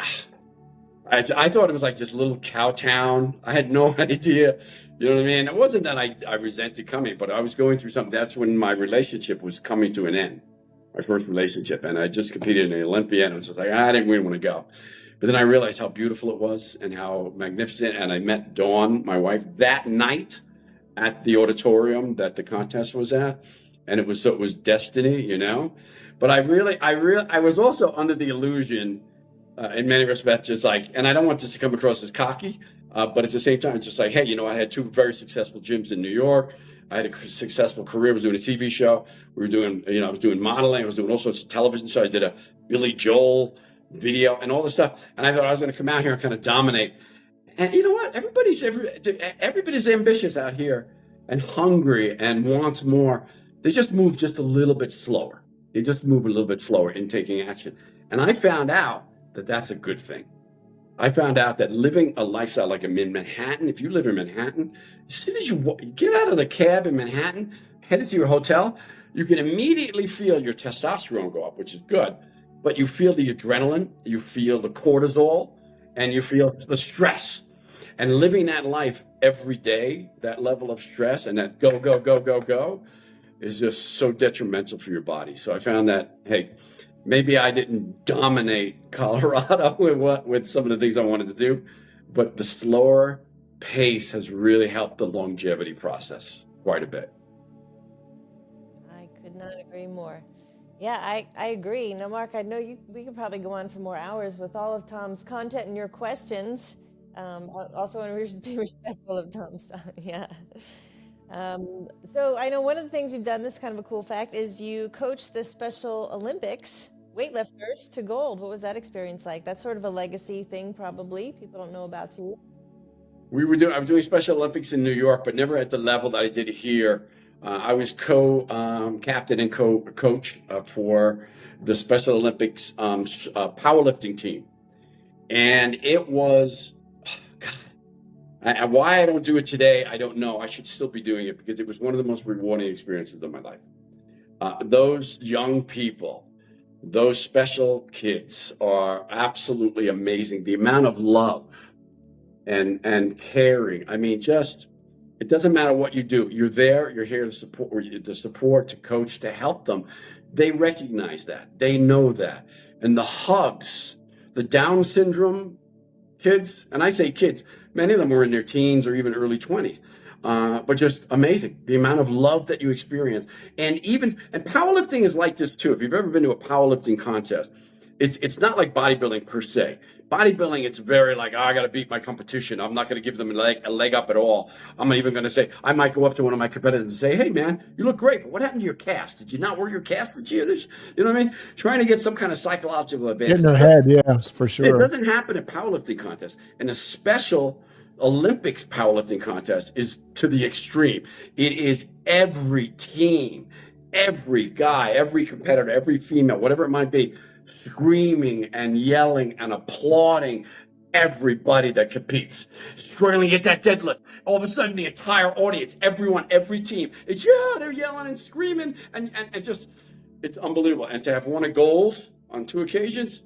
I thought it was like this little cow town. I had no idea. You know what I mean? It wasn't that I resented coming, but I was going through something. That's when my relationship was coming to an end, my first relationship. And I just competed in the Olympia, and I was just like, I didn't really want to go. But then I realized how beautiful it was and how magnificent. And I met Dawn, my wife, that night at the auditorium that the contest was at. And it was destiny, But I was also under the illusion, in many respects, just like, and I don't want this to come across as cocky, but at the same time, it's just like, hey, I had 2 very successful gyms in New York. I had a successful career. I was doing a TV show. We were doing, I was doing modeling. I was doing all sorts of television. So I did a Billy Joel video and all this stuff. And I thought I was going to come out here and kind of dominate. And you know what? Everybody's ambitious out here and hungry and wants more. They just move just a little bit slower. They just move a little bit slower in taking action. And I found out that that's a good thing. I found out that living a lifestyle like I'm in Manhattan, if you live in Manhattan, as soon as you get out of the cab in Manhattan, head into your hotel, you can immediately feel your testosterone go up, which is good. But you feel the adrenaline, you feel the cortisol, and you feel the stress. And living that life every day, that level of stress and that go, go, go, go, go, is just so detrimental for your body. So I found that, hey, maybe I didn't dominate Colorado with some of the things I wanted to do, but the slower pace has really helped the longevity process quite a bit. I could not agree more. Yeah, I agree. Now, Mark, I know we could probably go on for more hours with all of Tom's content and your questions. Also want to be respectful of Tom's time. Yeah. So I know one of the things you've done, this is kind of a cool fact, is you coached the Special Olympics weightlifters to gold. What was that experience like? That's sort of a legacy thing, probably. People don't know about you. I was doing Special Olympics in New York, but never at the level that I did here. I was captain and coach for the Special Olympics powerlifting team. And it was, why I don't do it today, I don't know. I should still be doing it because it was one of the most rewarding experiences of my life. Those young people, those special kids are absolutely amazing. The amount of love and caring. I mean, it doesn't matter what you do. You're there. You're here to support, to coach, to help them. They recognize that. They know that. And the hugs, the Down syndrome kids, and I say kids, many of them were in their teens or even early 20s, but just amazing. The amount of love that you experience. And powerlifting is like this too. If you've ever been to a powerlifting contest, it's not like bodybuilding per se. Bodybuilding, it's very like, I got to beat my competition. I'm not going to give them a leg up at all. I'm not even going to say, I might go up to one of my competitors and say, hey man, you look great, but what happened to your calves? Did you not work your calves for years? You know what I mean? Trying to get some kind of psychological advantage. Get in their head, yeah, for sure. It doesn't happen at powerlifting contests. And a Special Olympics powerlifting contest is to the extreme. It is every team, every guy, every competitor, every female, whatever it might be, screaming and yelling and applauding everybody that competes, struggling to get that deadlift. All of a sudden, the entire audience, everyone, every team, they're yelling and screaming, and it's unbelievable. And to have won a gold on 2 occasions,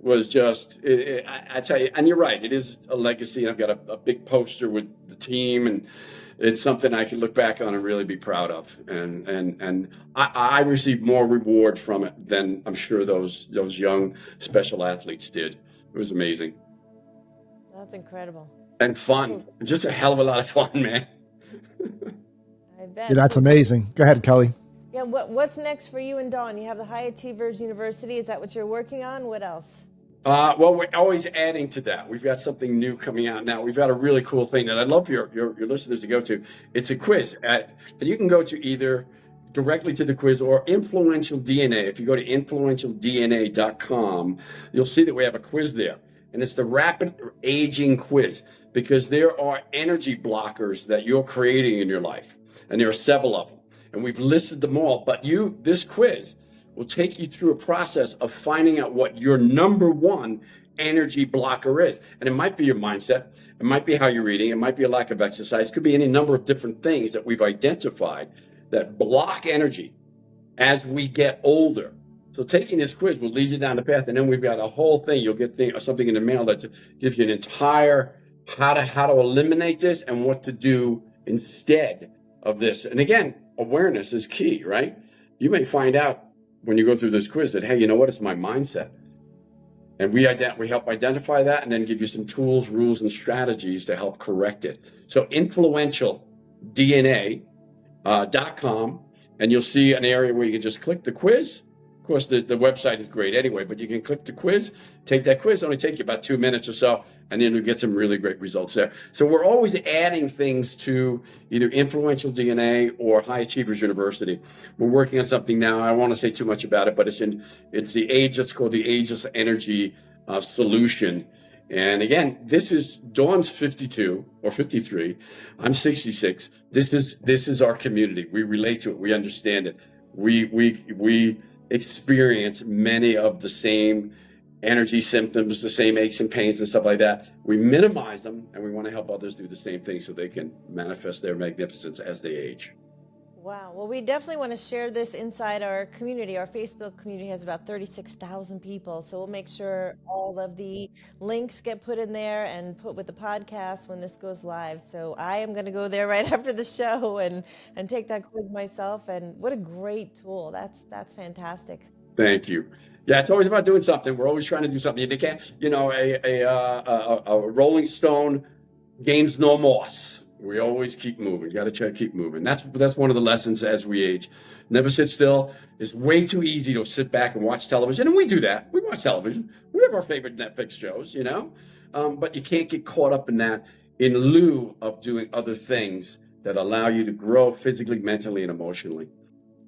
was just, I tell you, and you're right, it is a legacy. I've got a big poster with the team, and it's something I can look back on and really be proud of. And I received more reward from it than I'm sure those young special athletes did. It was amazing. That's incredible. And fun. Just a hell of a lot of fun, man. I bet. Yeah, that's amazing. Go ahead, Kelly. Yeah, what's next for you and Dawn? You have the High Achievers University. Is that what you're working on? What else? Well, we're always adding to that. We've got something new coming out now. We've got a really cool thing that I'd love your listeners to go to. It's a quiz. And you can go to either directly to the quiz or Influential DNA. If you go to influentialdna.com, you'll see that we have a quiz there. And it's the rapid aging quiz, because there are energy blockers that you're creating in your life. And there are several of them. And we've listed them all. But this quiz will take you through a process of finding out what your number one energy blocker is. And it might be your mindset. It might be how you're eating. It might be a lack of exercise. It could be any number of different things that we've identified that block energy as we get older. So taking this quiz will lead you down the path. And then we've got a whole thing. You'll get something in the mail that gives you an entire how to eliminate this and what to do instead of this. And again, awareness is key, right? You may find out when you go through this quiz that, hey, you know what? It's my mindset. And we help identify that and then give you some tools, rules, and strategies to help correct it. So influentialdna.com, and you'll see an area where you can just click the quiz. Of course, the website is great anyway, but you can click the quiz, take that quiz, only take you about 2 minutes or so, and then you'll get some really great results there. So we're always adding things to either Influential DNA or High Achievers University. We're working on something now. I don't want to say too much about it, but it's called the Ageless Energy Solution. And again, this is Dawn's 52 or 53. I'm 66. This is our community. We relate to it. We understand it. We experience many of the same energy symptoms, the same aches and pains and stuff like that. We minimize them, and we want to help others do the same thing so they can manifest their magnificence as they age. Wow. Well, we definitely want to share this inside our community. Our Facebook community has about 36,000 people. So we'll make sure all of the links get put in there and put with the podcast when this goes live. So I am going to go there right after the show and take that quiz myself. And what a great tool. That's fantastic. Thank you. Yeah, it's always about doing something. We're always trying to do something. You can't, a Rolling Stone gains no moss. We always keep moving. You got to try to keep moving. That's one of the lessons as we age. Never sit still. It's way too easy to sit back and watch television, and we do that. We watch television. We have our favorite Netflix shows, but you can't get caught up in that in lieu of doing other things that allow you to grow physically, mentally, and emotionally.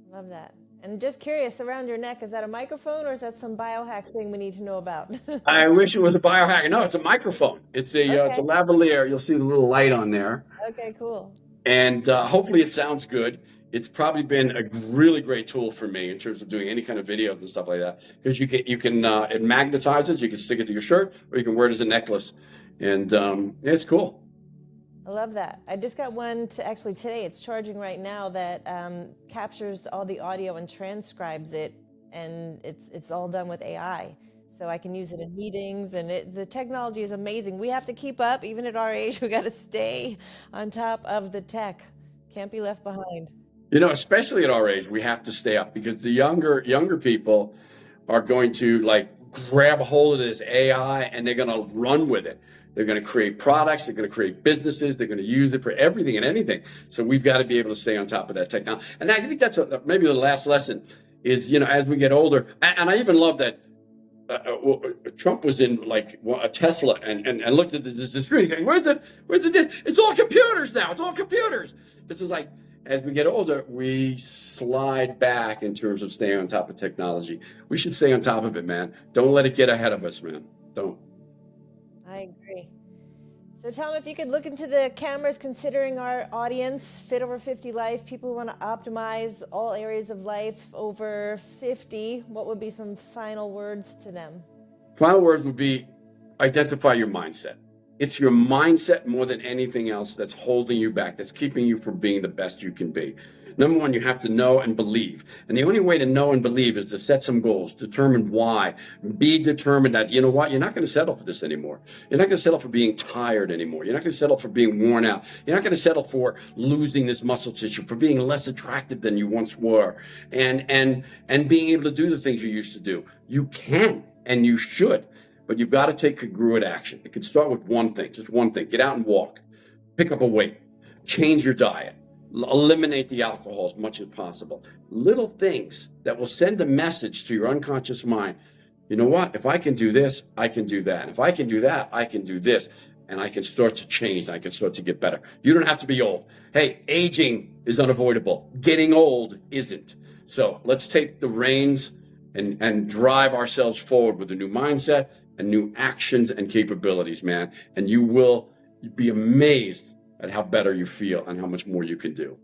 Love that. And just curious, around your neck, is that a microphone or is that some biohack thing we need to know about? I wish it was a biohacker. No, it's a microphone. It's a lavalier. You'll see the little light on there. Okay, cool. And hopefully it sounds good. It's probably been a really great tool for me in terms of doing any kind of videos and stuff like that. Because you can it magnetizes. You can stick it to your shirt, or you can wear it as a necklace. And it's cool. I love that. I just got one today. It's charging right now that captures all the audio and transcribes it, and it's all done with AI. So I can use it in meetings, and the technology is amazing. We have to keep up, even at our age. We got to stay on top of the tech. Can't be left behind. Especially at our age, we have to stay up, because the younger people are going to grab a hold of this AI and they're going to run with it. They're going to create products. They're going to create businesses. They're going to use it for everything and anything. So we've got to be able to stay on top of that technology. And I think that's maybe the last lesson is, as we get older. And I even love that Trump was in a Tesla and looked at the screen saying, where's it? It's all computers now. It's all computers. This is as we get older, we slide back in terms of staying on top of technology. We should stay on top of it, man. Don't let it get ahead of us, man. Don't. I agree. So Tom, if you could look into the cameras, considering our audience, Fit Over 50 Life, people who want to optimize all areas of life over 50, what would be some final words to them? Final words would be identify your mindset. It's your mindset more than anything else that's holding you back, that's keeping you from being the best you can be. Number one, you have to know and believe. And the only way to know and believe is to set some goals, determine why, be determined that, you know what, you're not going to settle for this anymore. You're not going to settle for being tired anymore. You're not going to settle for being worn out. You're not going to settle for losing this muscle tissue, for being less attractive than you once were, and being able to do the things you used to do. You can and you should, but you've got to take congruent action. It can start with one thing, just one thing. Get out and walk, pick up a weight, change your diet, eliminate the alcohol as much as possible. Little things that will send a message to your unconscious mind. You know what? If I can do this, I can do that. If I can do that, I can do this. And I can start to change. I can start to get better. You don't have to be old. Hey, aging is unavoidable. Getting old isn't. So let's take the reins and drive ourselves forward with a new mindset and new actions and capabilities, man. And you will be amazed at how better you feel and how much more you can do.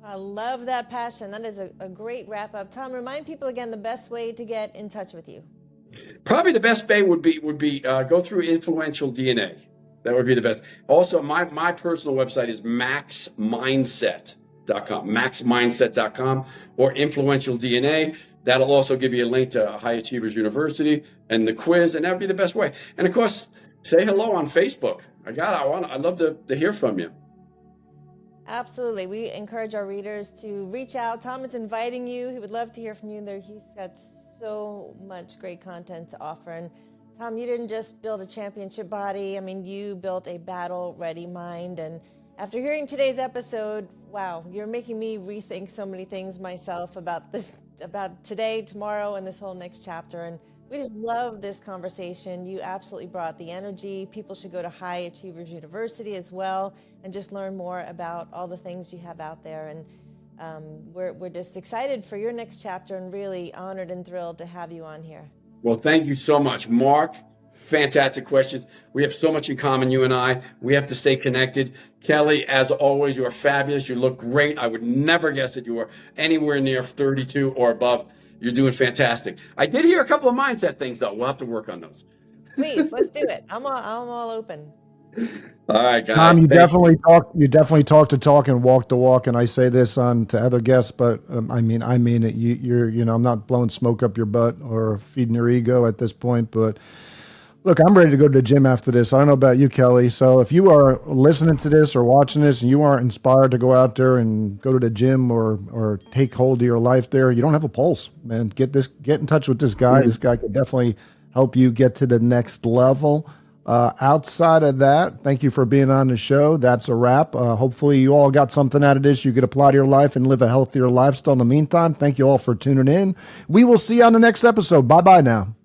I love that passion. That is a great wrap up. Tom, remind people again the best way to get in touch with you. Probably the best way would be go through Influential DNA. That would be the best. Also, my personal website is maxmindset.com, maxmindset.com, or Influential DNA. That'll also give you a link to High Achievers University and the quiz, and that would be the best way. And of course, say hello on Facebook. I'd love to hear from you. Absolutely. We encourage our readers to reach out. Tom is inviting you. He would love to hear from you. He's got so much great content to offer. And Tom, you didn't just build a championship body. I mean, you built a battle-ready mind. And after hearing today's episode, wow, you're making me rethink so many things myself about this, about today, tomorrow, and this whole next chapter. And we just love this conversation. You absolutely brought the energy. People should go to High Achievers University as well and just learn more about all the things you have out there. And we're just excited for your next chapter and really honored and thrilled to have you on here. Well, thank you so much, Mark. Fantastic questions. We have so much in common, you and I. We have to stay connected. Kelly, as always, you are fabulous. You look great. I would never guess that you were anywhere near 32 or above. You're doing fantastic. I did hear a couple of mindset things, though. We'll have to work on those. Please, let's do it. I'm all open. All right, guys. Tom, you definitely talk the talk and walk the walk. And I say this on to other guests, but I mean it. You're I'm not blowing smoke up your butt or feeding your ego at this point, but look, I'm ready to go to the gym after this. I don't know about you, Kelly. So if you are listening to this or watching this and you aren't inspired to go out there and go to the gym or take hold of your life there, you don't have a pulse, man. Get in touch with this guy. This guy could definitely help you get to the next level. Outside of that, thank you for being on the show. That's a wrap. Hopefully you all got something out of this you could apply to your life and live a healthier lifestyle. In the meantime, thank you all for tuning in. We will see you on the next episode. Bye-bye now.